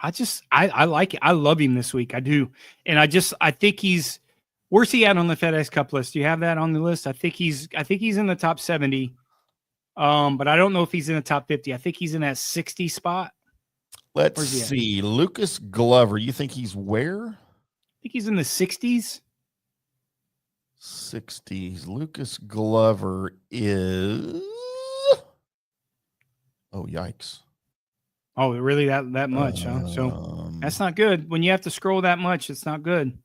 I like it. I love him this week. I do. And I think where's he at on the FedEx Cup list? Do you have that on the list? I think he's in the top 70. But I don't know if he's in the top 50. I think he's in that 60 spot. Let's see. Lucas Glover. You think he's where? I think he's in the 60s. 60s. Lucas Glover is. Oh, yikes. Oh, really? That much? Huh? So that's not good. When you have to scroll that much, it's not good.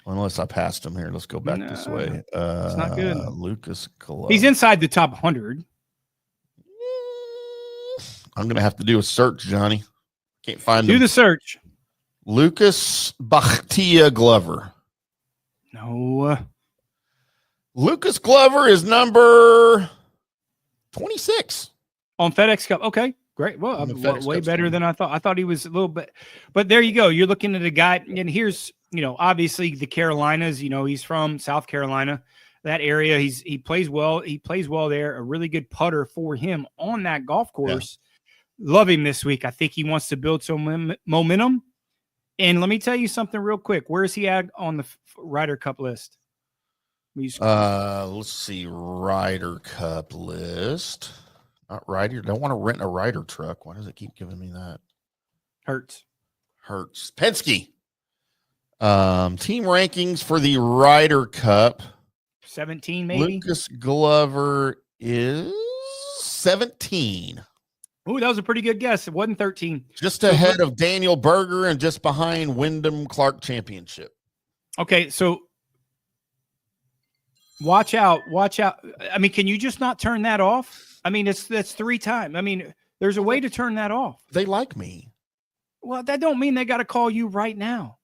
Unless I passed him here. Let's go back this way. It's not good. Lucas Glover. He's inside the top 100. I'm going to have to do a search, Johnny. Can't find him. Do the search. Lucas Bhatia Glover. No. Lucas Glover is number 26. On FedEx Cup. Okay, great. Well, way better than I thought. I thought he was a little bit. But there you go. You're looking at a guy, and here's, obviously the Carolinas, he's from South Carolina, that area. He plays well. He plays well there. A really good putter for him on that golf course. Yeah. Love him this week. I think he wants to build some momentum. And let me tell you something real quick. Where is he at on the Ryder Cup list? Let's see. Ryder Cup list. Not Ryder. Don't want to rent a Ryder truck. Why does it keep giving me that? Hurts. Penske. Team rankings for the Ryder Cup. 17, maybe. Lucas Glover is 17. Oh, that was a pretty good guess. It wasn't 13. Just ahead of Daniel Berger and just behind Wyndham Championship. Okay, so watch out. I mean, can you just not turn that off? I mean, that's 3 times. I mean, there's a way to turn that off. They like me. Well, that don't mean they got to call you right now.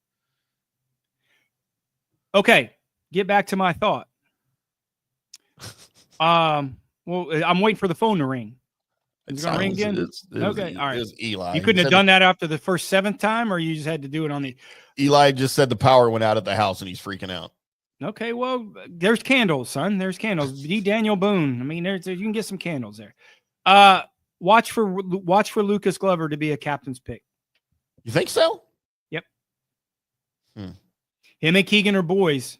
Okay, get back to my thought. Well, I'm waiting for the phone to ring. Is it going to ring again? Okay, all right. It's Eli. You couldn't have done that after the first 7th time, or you just had to do it on the... Eli just said the power went out at the house, and he's freaking out. Okay, well, there's candles, son. There's candles. D. Daniel Boone. I mean, you can get some candles there. Watch for Lucas Glover to be a captain's pick. You think so? Yep. Him and Keegan are boys.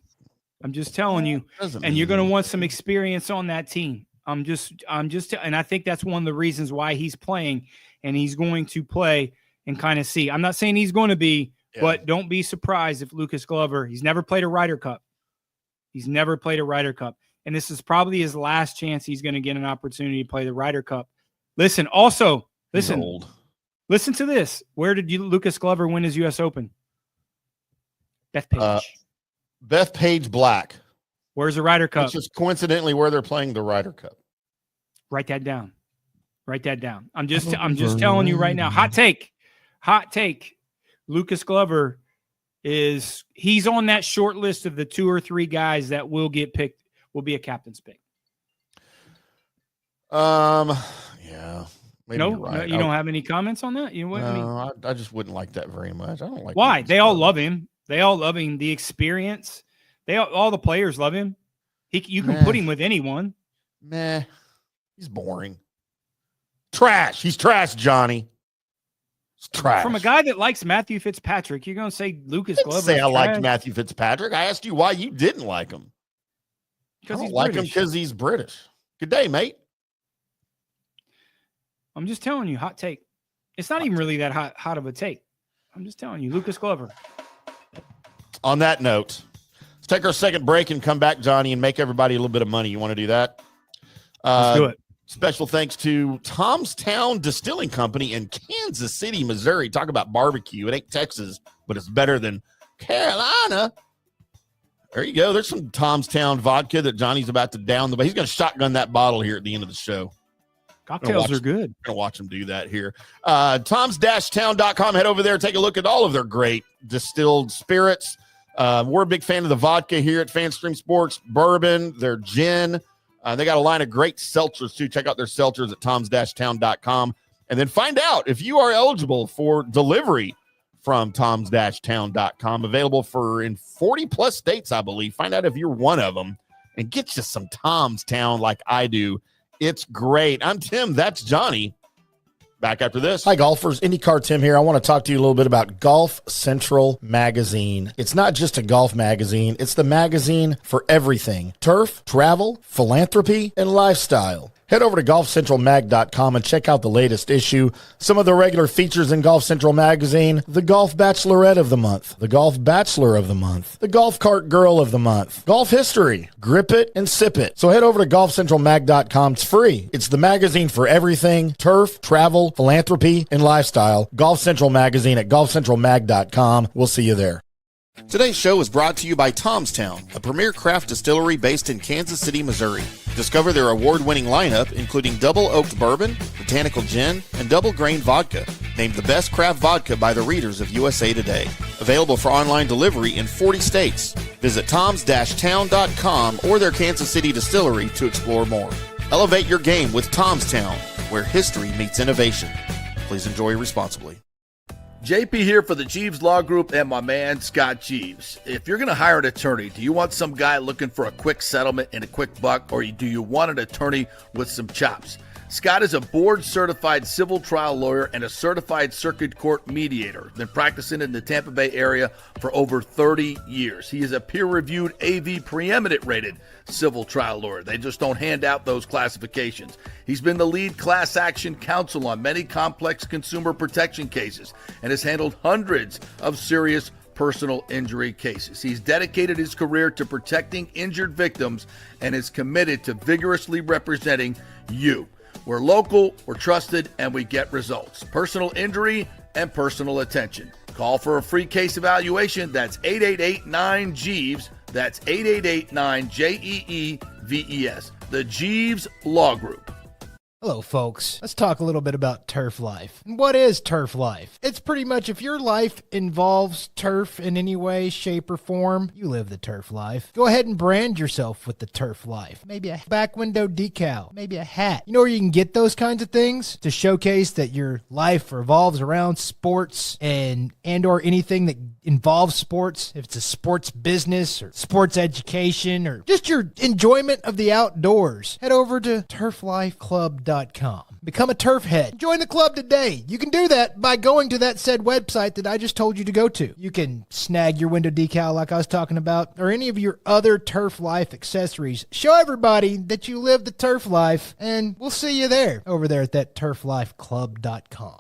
I'm just telling you. And you're going to want some experience on that team. I'm just, and I think that's one of the reasons why he's playing, and he's going to play and kind of see. I'm not saying he's going to be But don't be surprised if Lucas Glover, he's never played a Ryder Cup. And this is probably his last chance he's going to get an opportunity to play the Ryder Cup. Listen to this. Where did Lucas Glover win his U.S. Open? Bethpage Black. Where's the Ryder Cup? It's just coincidentally where they're playing the Ryder Cup. Write that down. I'm just telling you right now. Hot take. Lucas Glover he's on that short list of the 2 or 3 guys that will get picked, will be a captain's pick. Yeah. Right. You don't have any comments on that? I just wouldn't like that very much. I don't like. Why? They all love him. The experience. All the players love him. You can put him with anyone. Meh. He's boring. Trash. He's trash, Johnny. It's trash. From a guy that likes Matthew Fitzpatrick, you're going to say Lucas Glover? I liked Matthew Fitzpatrick. I asked you why you didn't like him. Because he's like British. him because he's British. Good day, mate. I'm just telling you, hot take. It's not even really that hot of a take. I'm just telling you, Lucas Glover. On that note, let's take our second break and come back, Johnny, and make everybody a little bit of money. You want to do that? Let's do it. Special thanks to Tom's Town Distilling Company in Kansas City, Missouri. Talk about barbecue. It ain't Texas, but it's better than Carolina. There you go. There's some Tom's Town vodka that Johnny's about to down the. He's going to shotgun that bottle here at the end of the show. Cocktails are good. I'm going to watch him do that here. Toms-town.com. Head over there. Take a look at all of their great distilled spirits. We're a big fan of the vodka here at FanStream Sports. Bourbon, their gin. They got a line of great seltzers, too. Check out their seltzers at toms-town.com. And then find out if you are eligible for delivery from toms-town.com. Available in 40-plus states, I believe. Find out if you're one of them. And get you some Tom's Town like I do. It's great. I'm Tim. That's Johnny. Back after this. Hi, golfers. IndyCarTim here. I want to talk to you a little bit about Golf Central Magazine. It's not just a golf magazine. It's the magazine for everything. Turf, travel, philanthropy, and lifestyle. Head over to golfcentralmag.com and check out the latest issue. Some of the regular features in Golf Central Magazine: the Golf Bachelorette of the Month, the Golf Bachelor of the Month, the Golf Cart Girl of the Month, Golf History, Grip It and Sip It. So head over to golfcentralmag.com. It's free. It's the magazine for everything: turf, travel, philanthropy, and lifestyle. Golf Central Magazine at golfcentralmag.com. We'll see you there. Today's show is brought to you by Tom's Town, a premier craft distillery based in Kansas City, Missouri. Discover their award-winning lineup, including double oaked bourbon, botanical gin, and double grain vodka. Named the best craft vodka by the readers of USA Today. Available for online delivery in 40 states. Visit toms-town.com or their Kansas City distillery to explore more. Elevate your game with Tom's Town, where history meets innovation. Please enjoy responsibly. JP here for the Jeeves Law Group and my man, Scott Jeeves. If you're going to hire an attorney, do you want some guy looking for a quick settlement and a quick buck, or do you want an attorney with some chops? Scott is a board-certified civil trial lawyer and a certified circuit court mediator. Been practicing in the Tampa Bay area for over 30 years. He is a peer-reviewed AV preeminent rated civil trial lawyer. They just don't hand out those classifications. He's been the lead class action counsel on many complex consumer protection cases and has handled hundreds of serious personal injury cases. He's dedicated his career to protecting injured victims and is committed to vigorously representing you. We're local, we're trusted, and we get results. Personal injury and personal attention. Call for a free case evaluation. That's 888-9-JEEVES. That's 888-9-JEEVES. The Jeeves Law Group. Hello, folks. Let's talk a little bit about turf life. What is turf life? It's pretty much if your life involves turf in any way, shape, or form, you live the turf life. Go ahead and brand yourself with the turf life. Maybe a back window decal, maybe a hat. You know where you can get those kinds of things? To showcase that your life revolves around sports and or anything that involves sports. If it's a sports business or sports education or just your enjoyment of the outdoors, head over to turflifeclub.com. Become a turf head. Join the club today. You can do that by going to that said website that I just told you to go to. You can snag your window decal like I was talking about, or any of your other turf life accessories. Show everybody that you live the turf life, and we'll see you there over there at that turflifeclub.com.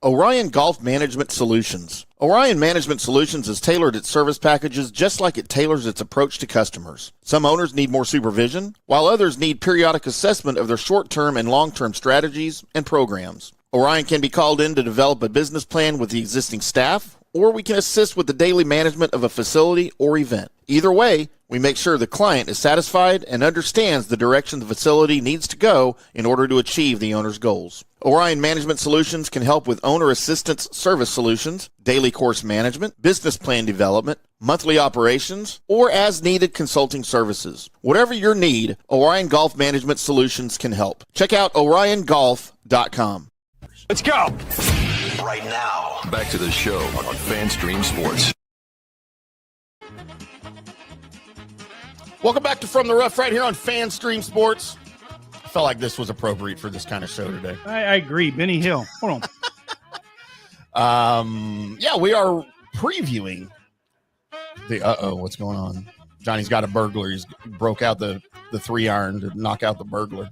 Orion Golf Management Solutions. Orion Management Solutions has tailored its service packages just like it tailors its approach to customers. Some owners need more supervision, while others need periodic assessment of their short-term and long-term strategies and programs. Orion can be called in to develop a business plan with the existing staff, or we can assist with the daily management of a facility or event. Either way, we make sure the client is satisfied and understands the direction the facility needs to go in order to achieve the owner's goals. Orion Management Solutions can help with owner assistance service solutions, daily course management, business plan development, monthly operations, or as-needed consulting services. Whatever your need, Orion Golf Management Solutions can help. Check out oriongolf.com. Let's go. Right now, back to the show on FanStream Sports. Welcome back to From the Rough right here on FanStream Sports. I felt like this was appropriate for this kind of show today. I agree. Benny Hill. Hold on. Yeah, we are previewing the what's going on? Johnny's got a burglar. He's broke out the 3-iron to knock out the burglar.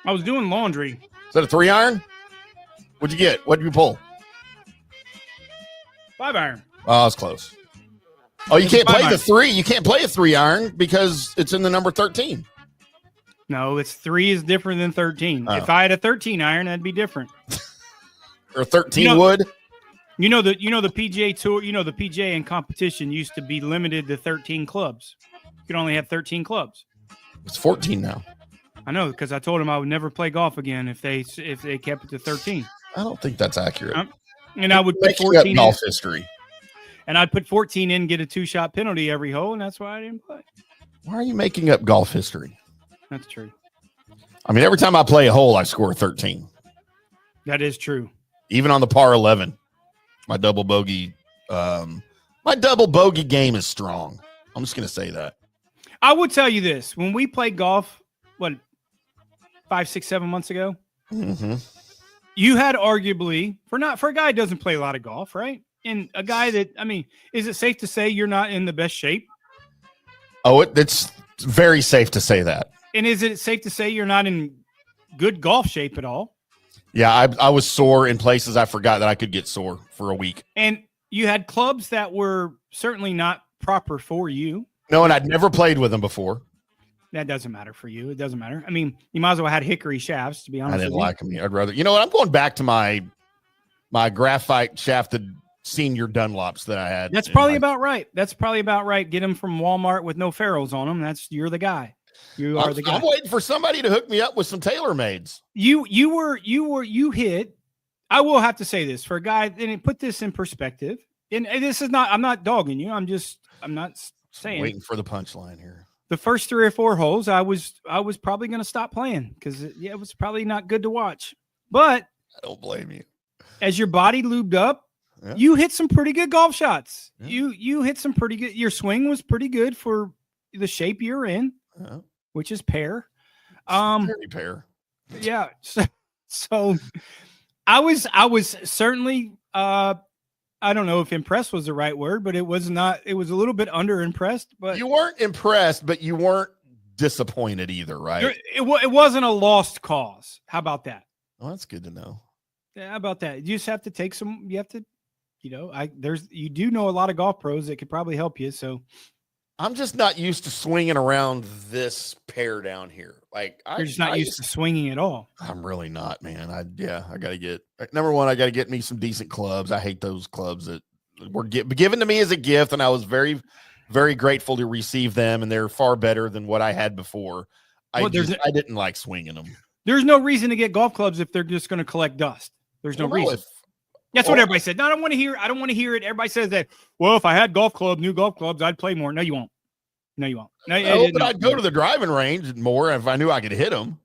I was doing laundry. Is that a 3-iron? What'd you get? What'd you pull? 5-iron. Oh, it's close. Oh, you can't play the 3. You can't play a 3-iron because it's in the number 13. No, it's 3 is different than 13. Oh. If I had a 13-iron, that'd be different. Or 13 wood. You know the PGA Tour. You know the PGA in competition used to be limited to 13 clubs. You could only have 13 clubs. It's 14 now. I know because I told them I would never play golf again if they kept it to 13. I don't think that's accurate. And I would put 14 in golf history. And I'd put 14 in, get a 2-shot penalty every hole, and that's why I didn't play. Why are you making up golf history? That's true. I mean, every time I play a hole, I score 13. That is true. Even on the par 11, my double bogey game is strong. I'm just going to say that. I would tell you this: when we played golf, 5, 6, 7 months ago, you had arguably for a guy who doesn't play a lot of golf, right? And a guy that, I mean, is it safe to say you're not in the best shape? Oh, it's very safe to say that. And is it safe to say you're not in good golf shape at all? Yeah, I was sore in places I forgot that I could get sore for a week. And you had clubs that were certainly not proper for you. No, and I'd never played with them before. That doesn't matter for you. It doesn't matter. I mean, you might as well have hickory shafts, to be honest. I didn't like them. I'd rather, I'm going back to my graphite shafted senior Dunlops that I had. That's probably about right. Get them from Walmart with no ferrules on them. You're the guy. You are the guy. I'm waiting for somebody to hook me up with some TaylorMades. You hit. I will have to say this for a guy, and put this in perspective. And this is not, I'm not dogging you. I'm not saying. Waiting for the punchline here. The first 3 or 4 holes, I was probably going to stop playing because it was probably not good to watch. But I don't blame you. As your body lubed up, you hit some pretty good golf shots. Yeah. You hit some pretty good. Your swing was pretty good for the shape you're in, which is pear. Very pear. Yeah. So I was certainly. I don't know if impressed was the right word, but it was not. It was a little bit underimpressed. But you weren't impressed, but you weren't disappointed either, right? It wasn't a lost cause. How about that? Well, that's good to know. Yeah, how about that? You just have to take some. You have to, you do know a lot of golf pros that could probably help you. So I'm just not used to swinging around this pair down here. You're just not used to swinging at all. I'm really not, man. I got to get number one. I got to get me some decent clubs. I hate those clubs that were given to me as a gift, and I was very, very grateful to receive them. And they're far better than what I had before. I didn't like swinging them. There's no reason to get golf clubs if they're just going to collect dust. There's no reason. That's what everybody said. No, I don't want to hear. I don't want to hear it. Everybody says that. Well, if I had new golf clubs, I'd play more. No, you won't. No, you won't. But I'd go to the driving range more if I knew I could hit them.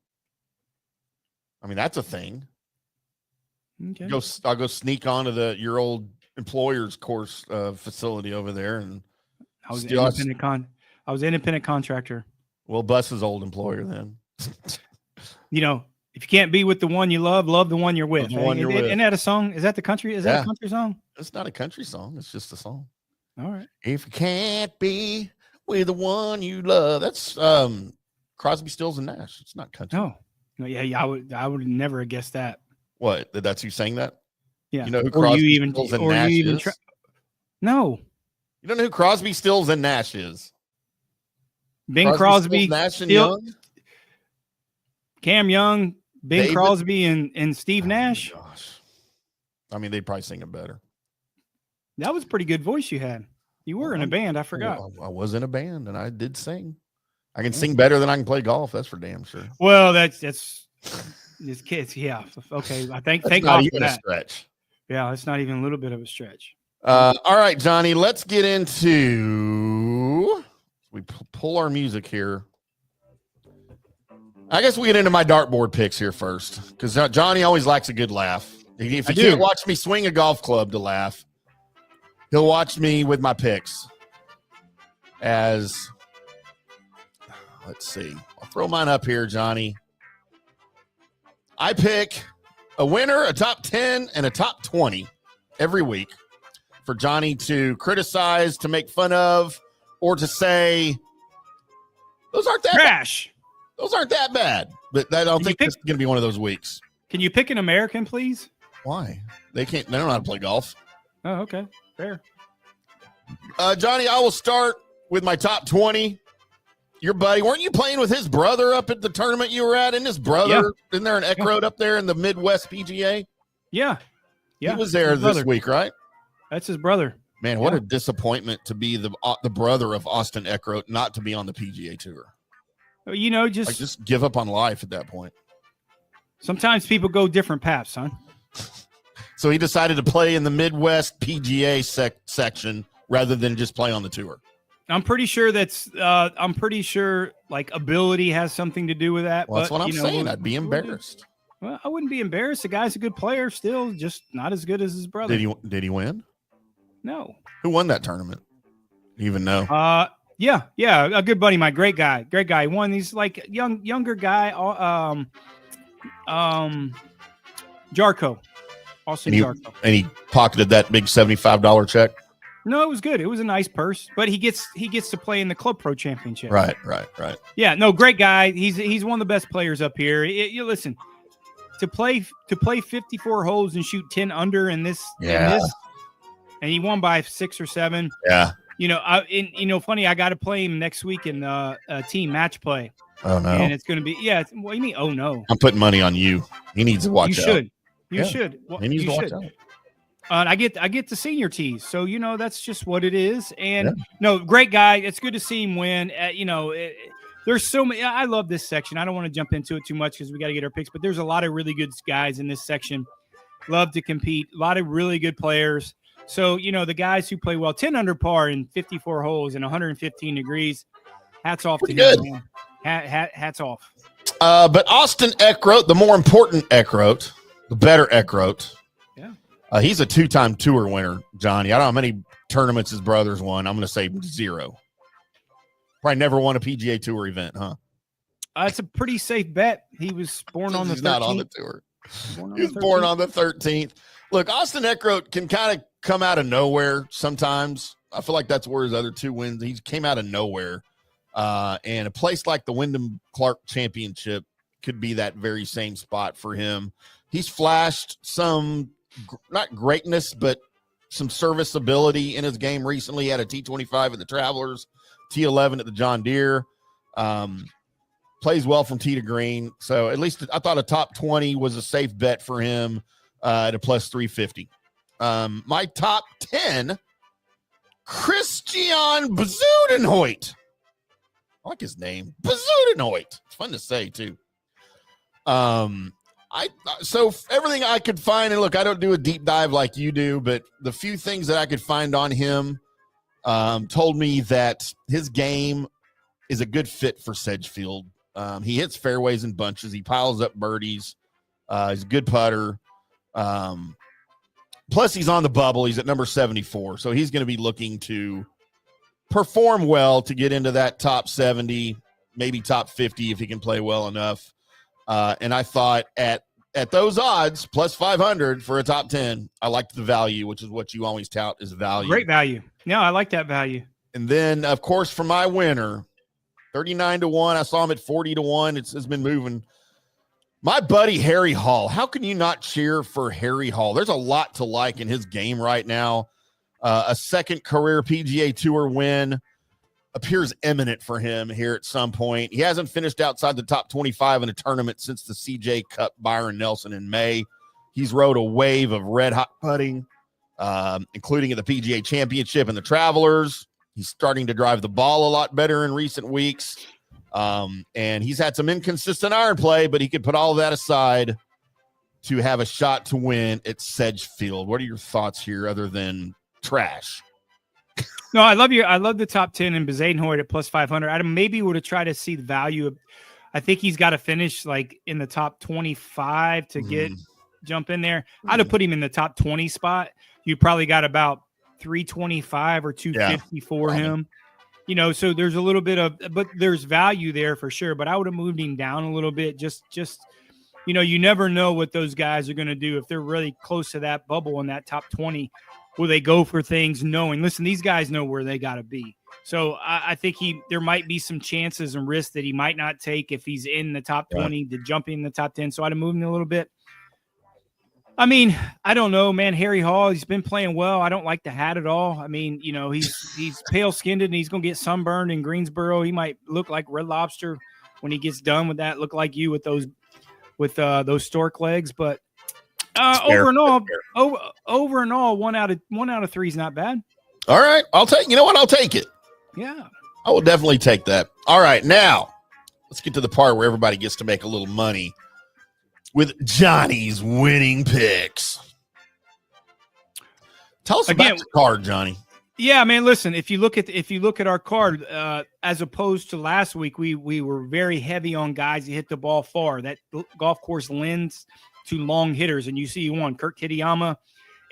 I mean, that's a thing. Okay. I'll go sneak onto your old employer's course facility over there, and I was an independent contractor. Well, Bus's old employer then. If you can't be with the one you love the one you're with. With. Isn't that a song? Is that the country? Is that a country song? It's not a country song. It's just a song. All right. If you can't be with the one you love, that's Crosby, Stills, and Nash. It's not country. No, yeah. I would never have guessed that. What? That's you saying that? Yeah. You know who or Crosby, you even, Stills, and or Nash you even is? no. You don't know who Crosby, Stills, and Nash is? Bing Crosby, Stills, Nash, and Still- Young? Cam Young, Bing David? Crosby, and Steve Nash. Oh, gosh. I mean, they'd probably sing it better. That was a pretty good voice you had. You were in a band. I forgot. I was in a band, and I did sing. I can sing better than I can play golf. That's for damn sure. Well, that's this kids. Yeah. Okay. I thank That's God not for even a that. stretch. Yeah, it's not even a little bit of a stretch. All right, Johnny, let's get into we pull our music here. I guess we get into my dartboard picks here first, because Johnny always likes a good laugh. If he can't watch me swing a golf club to laugh, he'll watch me with my picks. Let's see. I'll throw mine up here, Johnny. I pick a winner, a top 10, and a top 20 every week for Johnny to criticize, to make fun of, or to say, those aren't that Trash. bad. Those aren't that bad. But I don't think this is going to be one of those weeks. Can you pick an American, please? Why? They don't know how to play golf. Oh, okay. Fair. Johnny, I will start with my top 20. Your buddy, weren't you playing with his brother up at the tournament you were at? Isn't his brother, isn't there an Eckroat up there in the Midwest PGA? Yeah. He was there this week, right? That's his brother. Man, what a disappointment to be the brother of Austin Eckroat, not to be on the PGA Tour. You know, just give up on life at that point. Sometimes people go different paths, son. So he decided to play in the Midwest PGA section rather than just play on the tour. I'm pretty sure like ability has something to do with that. Well, that's but, what I'm saying. I'd be embarrassed. Well, I wouldn't be embarrassed. The guy's a good player still, just not as good as his brother. Did he win? No. Who won that tournament? You even know? Yeah, a good buddy, my great guy. He won. He's like younger guy. Jarko, Austin Jarko, and he pocketed that big $75 check. No, it was good. It was a nice purse, but he gets to play in the Club Pro Championship. Right. Yeah, no, great guy. He's one of the best players up here. You listen, to play 54 holes and shoot 10 under in this, and he won by 6 or 7. Yeah. You know, funny. I got to play him next week in team match play. Oh no! And it's going to be What do you mean? Oh no! I'm putting money on you. He needs to watch out. You should. Well, he needs to watch out. I get the senior tees, so that's just what it is. And no, great guy. It's good to see him win. There's so many. I love this section. I don't want to jump into it too much because we got to get our picks. But there's a lot of really good guys in this section. Love to compete. A lot of really good players. So the guys who play well, 10 under par in 54 holes and 115 degrees. Hats off to him, man. Hats off. But Austin Eckroat, the more important Eckroat, the better Eckroat. Yeah. He's a 2-time tour winner, Johnny. I don't know how many tournaments his brothers won. I'm going to say 0. Probably never won a PGA Tour event, huh? It's a pretty safe bet. He was born on the 13th. Not on the tour. He was born on the 13th. Look, Austin Eckroat can kind of come out of nowhere sometimes. I feel like that's where his other 2 wins. He came out of nowhere. And a place like the Wyndham Championship could be that very same spot for him. He's flashed some, not greatness, but some serviceability in his game recently. He had a T25 at the Travelers, T11 at the John Deere. Plays well from tee to green. So at least I thought a top 20 was a safe bet for him at a plus 350. My top 10, Christian Bezuidenhout. I like his name, Bezuidenhout. It's fun to say too. So everything I could find, and look, I don't do a deep dive like you do, but the few things that I could find on him told me that his game is a good fit for Sedgefield. He hits fairways in bunches. He piles up birdies. He's a good putter. Plus, he's on the bubble. He's at number 74, so he's going to be looking to perform well to get into that top 70, maybe top 50 if he can play well enough. And I thought at those odds, plus 500 for a top 10, I liked the value, which is what you always tout as value. Great value. No, I like that value. And then, of course, for my winner, 39-1. I saw him at 40-1. It's been moving My buddy Harry Hall. How can you not cheer for Harry Hall? There's a lot to like in his game right now. A second career PGA Tour win appears imminent for him here at some point. He hasn't finished outside the top 25 in a tournament since the CJ Cup Byron Nelson in May. He's rode a wave of red-hot putting, including at the PGA Championship and the Travelers. He's starting to drive the ball a lot better in recent weeks. And he's had some inconsistent iron play, but he could put all of that aside to have a shot to win at Sedgefield. What are your thoughts here other than trash? No, I love the top 10 in Bezadenhout at plus 500. I maybe would have tried to see the value of, I think he's got to finish like in the top 25 to jump in there. I'd have put him in the top 20 spot. You probably got about 325 or 250 for him. You know, so there's a little bit of, but there's value there for sure. But I would have moved him down a little bit. Just, you know, you never know what those guys are going to do if they're really close to that bubble in that top 20. Will they go for things knowing? Listen, these guys know where they got to be. So I think there might be some chances and risks that he might not take if he's in the top 20 to jump in the top 10. So I'd have moved him a little bit. I mean, I don't know, man. Harry Hall, he's been playing well. I don't like the hat at all. I mean, you know, he's pale-skinned and he's going to get sunburned in Greensboro. He might look like Red Lobster when he gets done with that. Look like you with those stork legs. But over and all, one out of three is not bad. All right, I'll take. You know what? I'll take it. Yeah, I will definitely take that. All right, now let's get to the part where everybody gets to make a little money with Johnny's winning picks. Tell us about the card, Johnny. Yeah, man. Listen, if you look at our card, as opposed to last week, we were very heavy on guys that hit the ball far. That golf course lends to long hitters, and you see one, Kurt Kitayama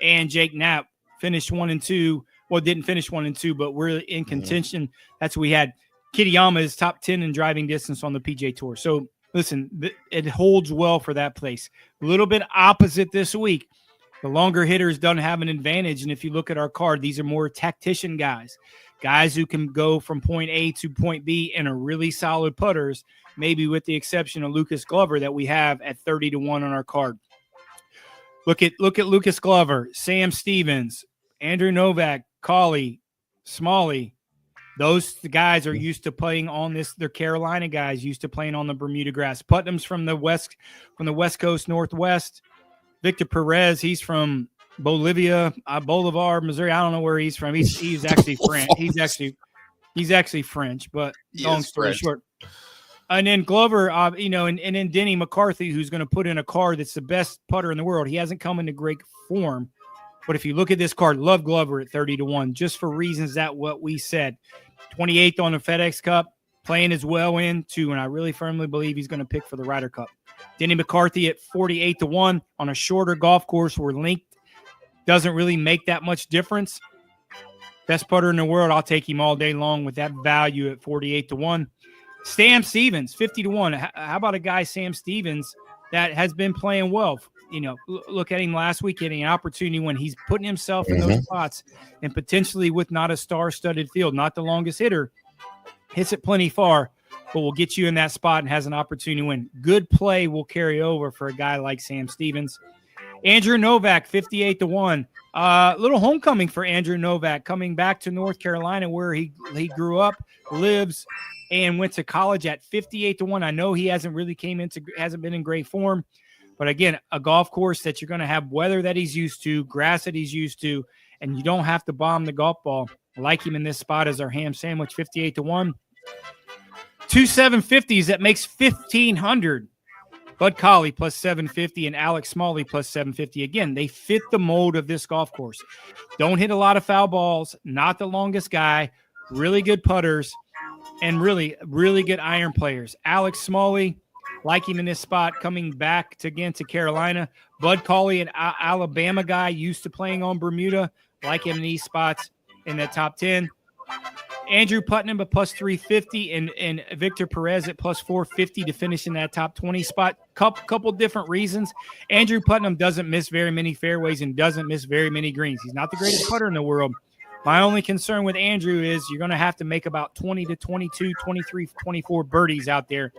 and Jake Knapp finished 1 and 2. Well, didn't finish 1 and 2, but we're in contention. That's what we had. Kitayama is top 10 in driving distance on the PGA Tour. So listen, it holds well for that place. A little bit opposite this week. The longer hitters don't have an advantage. And if you look at our card, these are more tactician guys who can go from point A to point B and are really solid putters, maybe with the exception of Lucas Glover that we have at 30-1 on our card. Look at Lucas Glover, Sam Stevens, Andrew Novak, Cauley, Smalley. Those guys are used to playing on this. They're Carolina guys used to playing on the Bermuda grass. Putnam's from the West Coast Northwest. Victor Perez, he's from Bolivar, Missouri. I don't know where he's from. He's actually French. He's actually French, but long story short. And then Glover, and then Denny McCarthy, who's going to put in a card that's the best putter in the world. He hasn't come into great form. But if you look at this card, love Glover at 30-1, just for reasons that what we said. 28th on the FedEx Cup, playing as well into, and I really firmly believe he's going to pick for the Ryder Cup. Denny McCarthy at 48-1 on a shorter golf course where length doesn't really make that much difference. Best putter in the world, I'll take him all day long with that value at 48-1. Sam Stevens, 50-1. How about a guy, Sam Stevens, that has been playing well? You know, look at him last week, getting an opportunity when he's putting himself in those spots and potentially with not a star-studded field, not the longest hitter, hits it plenty far, but will get you in that spot and has an opportunity to win. Good play will carry over for a guy like Sam Stevens. Andrew Novak, 58-1. Little homecoming for Andrew Novak, coming back to North Carolina where he grew up, lives, and went to college at 58-1. I know he hasn't been in great form. But again, a golf course that you're going to have weather that he's used to, grass that he's used to, and you don't have to bomb the golf ball. I like him in this spot as our ham sandwich, 58-1. 2 750s, that makes 1,500. Bud Colley plus 750 and Alex Smalley plus 750. Again, they fit the mold of this golf course. Don't hit a lot of foul balls, not the longest guy, really good putters, and really, really good iron players. Alex Smalley, like him in this spot, coming back to Carolina. Bud Colley, an Alabama guy used to playing on Bermuda, like him in these spots in that top 10. Andrew Putnam at plus 350 and Victor Perez at plus 450 to finish in that top 20 spot. Couple different reasons. Andrew Putnam doesn't miss very many fairways and doesn't miss very many greens. He's not the greatest putter in the world. My only concern with Andrew is you're going to have to make about 20 to 22, 23, 24 birdies out there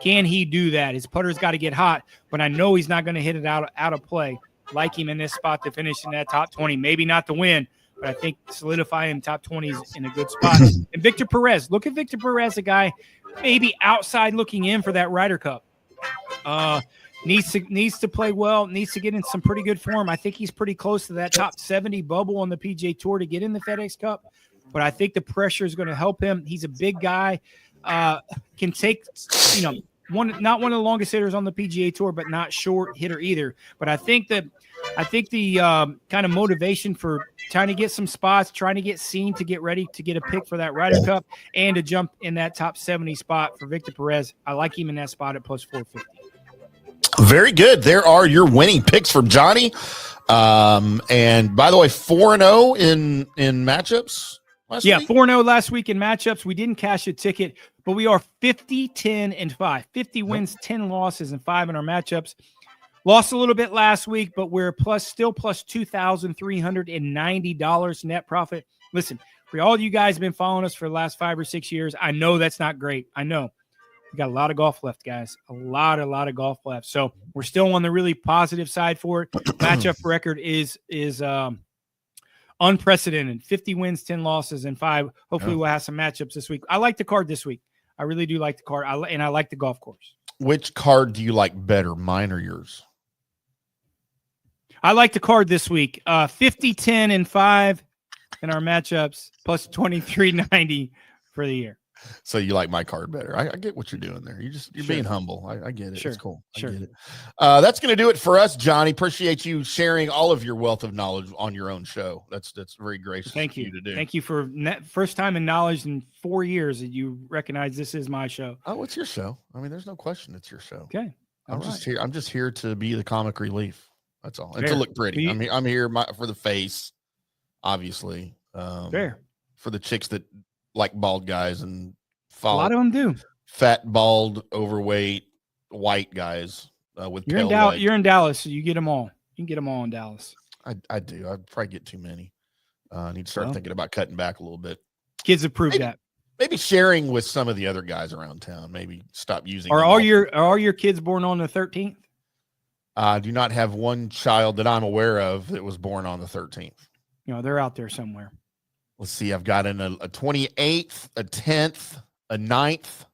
Can he do that? His putter's got to get hot, but I know he's not going to hit it out of play. Like him in this spot to finish in that top 20. Maybe not to win, but I think solidify him top 20s in a good spot. And Victor Perez. Look at Victor Perez, a guy maybe outside looking in for that Ryder Cup. Needs to play well, needs to get in some pretty good form. I think he's pretty close to that top 70 bubble on the PGA Tour to get in the FedEx Cup, but I think the pressure is going to help him. He's a big guy, can take, not one of the longest hitters on the PGA Tour, but not short hitter either. But I think the kind of motivation for trying to get some spots, trying to get seen to get ready to get a pick for that Ryder Cup and to jump in that top 70 spot for Victor Perez. I like him in that spot at plus 450. Very good. There are your winning picks from Johnny. And by the way, 4-0 in matchups last week? 4-0 last week in matchups. We didn't cash a ticket, but we are 50, 10, and 5. 50 wins, 10 losses, and 5 in our matchups. Lost a little bit last week, but we're still plus $2,390 net profit. Listen, for all you guys have been following us for the last 5 or 6 years, I know that's not great. I know. We got a lot of golf left, guys. A lot of golf left. So we're still on the really positive side for it. Matchup record is unprecedented. 50 wins, 10 losses, and 5. Hopefully we'll have some matchups this week. I like the card this week. I really do like the card. And I like the golf course. Which card do you like better, mine or yours? I like the card this week. 50, 10, and 5 in our matchups, plus 23.90 for the year. So you like my card better. I get what you're doing there. You're being humble. I get it. Sure. It's cool. Sure. I get it. That's going to do it for us, Johnny. Appreciate you sharing all of your wealth of knowledge on your own show. That's very gracious. Thank you. For you to do. Thank you for first time in knowledge in 4 years that you recognize this is my show. Oh, it's your show. I mean, there's no question it's your show. Okay. I'm just here to be the comic relief. That's all. And Fair. to look pretty. I'm here for the face, obviously. Fair. For the chicks that like bald guys and a lot of them do. Fat, bald, overweight, white guys with You're in Dallas. You're in Dallas, so you get them all. You can get them all in Dallas. I do. I'd probably get too many. I need to start thinking about cutting back a little bit. Kids have proved that. Maybe sharing with some of the other guys around town. Maybe stop using. Are all your kids born on the 13th? I do not have one child that I'm aware of that was born on the 13th. They're out there somewhere. Let's see. I've got a 28th, a 10th, a 9th,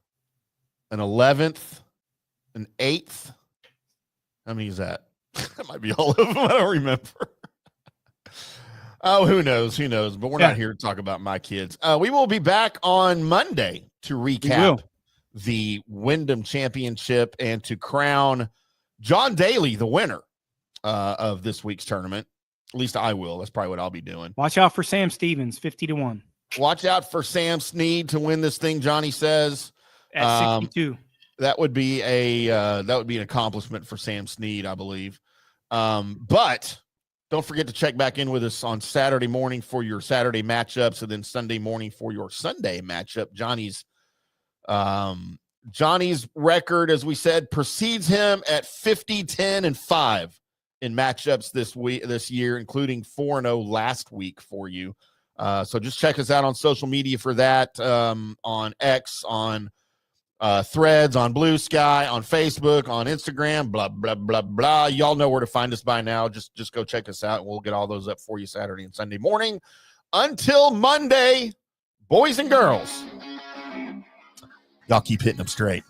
an 11th, an 8th. How many is that? That might be all of them. I don't remember. Oh, who knows? Who knows? But we're not here to talk about my kids. We will be back on Monday to recap the Wyndham Championship and to crown John Daly the winner of this week's tournament. At least I will. That's probably what I'll be doing. Watch out for Sam Stevens, 50-1. Watch out for Sam Snead to win this thing, Johnny says. At 62. That would be an accomplishment for Sam Snead, I believe. But don't forget to check back in with us on Saturday morning for your Saturday matchups, and then Sunday morning for your Sunday matchup. Johnny's record, as we said, precedes him at 50, 10, and 5 in matchups this year, including 4-0 last week for you. So just check us out on social media for that, on X, on Threads, on Blue Sky, on Facebook, on Instagram, blah, blah, blah, blah. Y'all know where to find us by now. Just go check us out, and we'll get all those up for you Saturday and Sunday morning. Until Monday, boys and girls, y'all keep hitting them straight.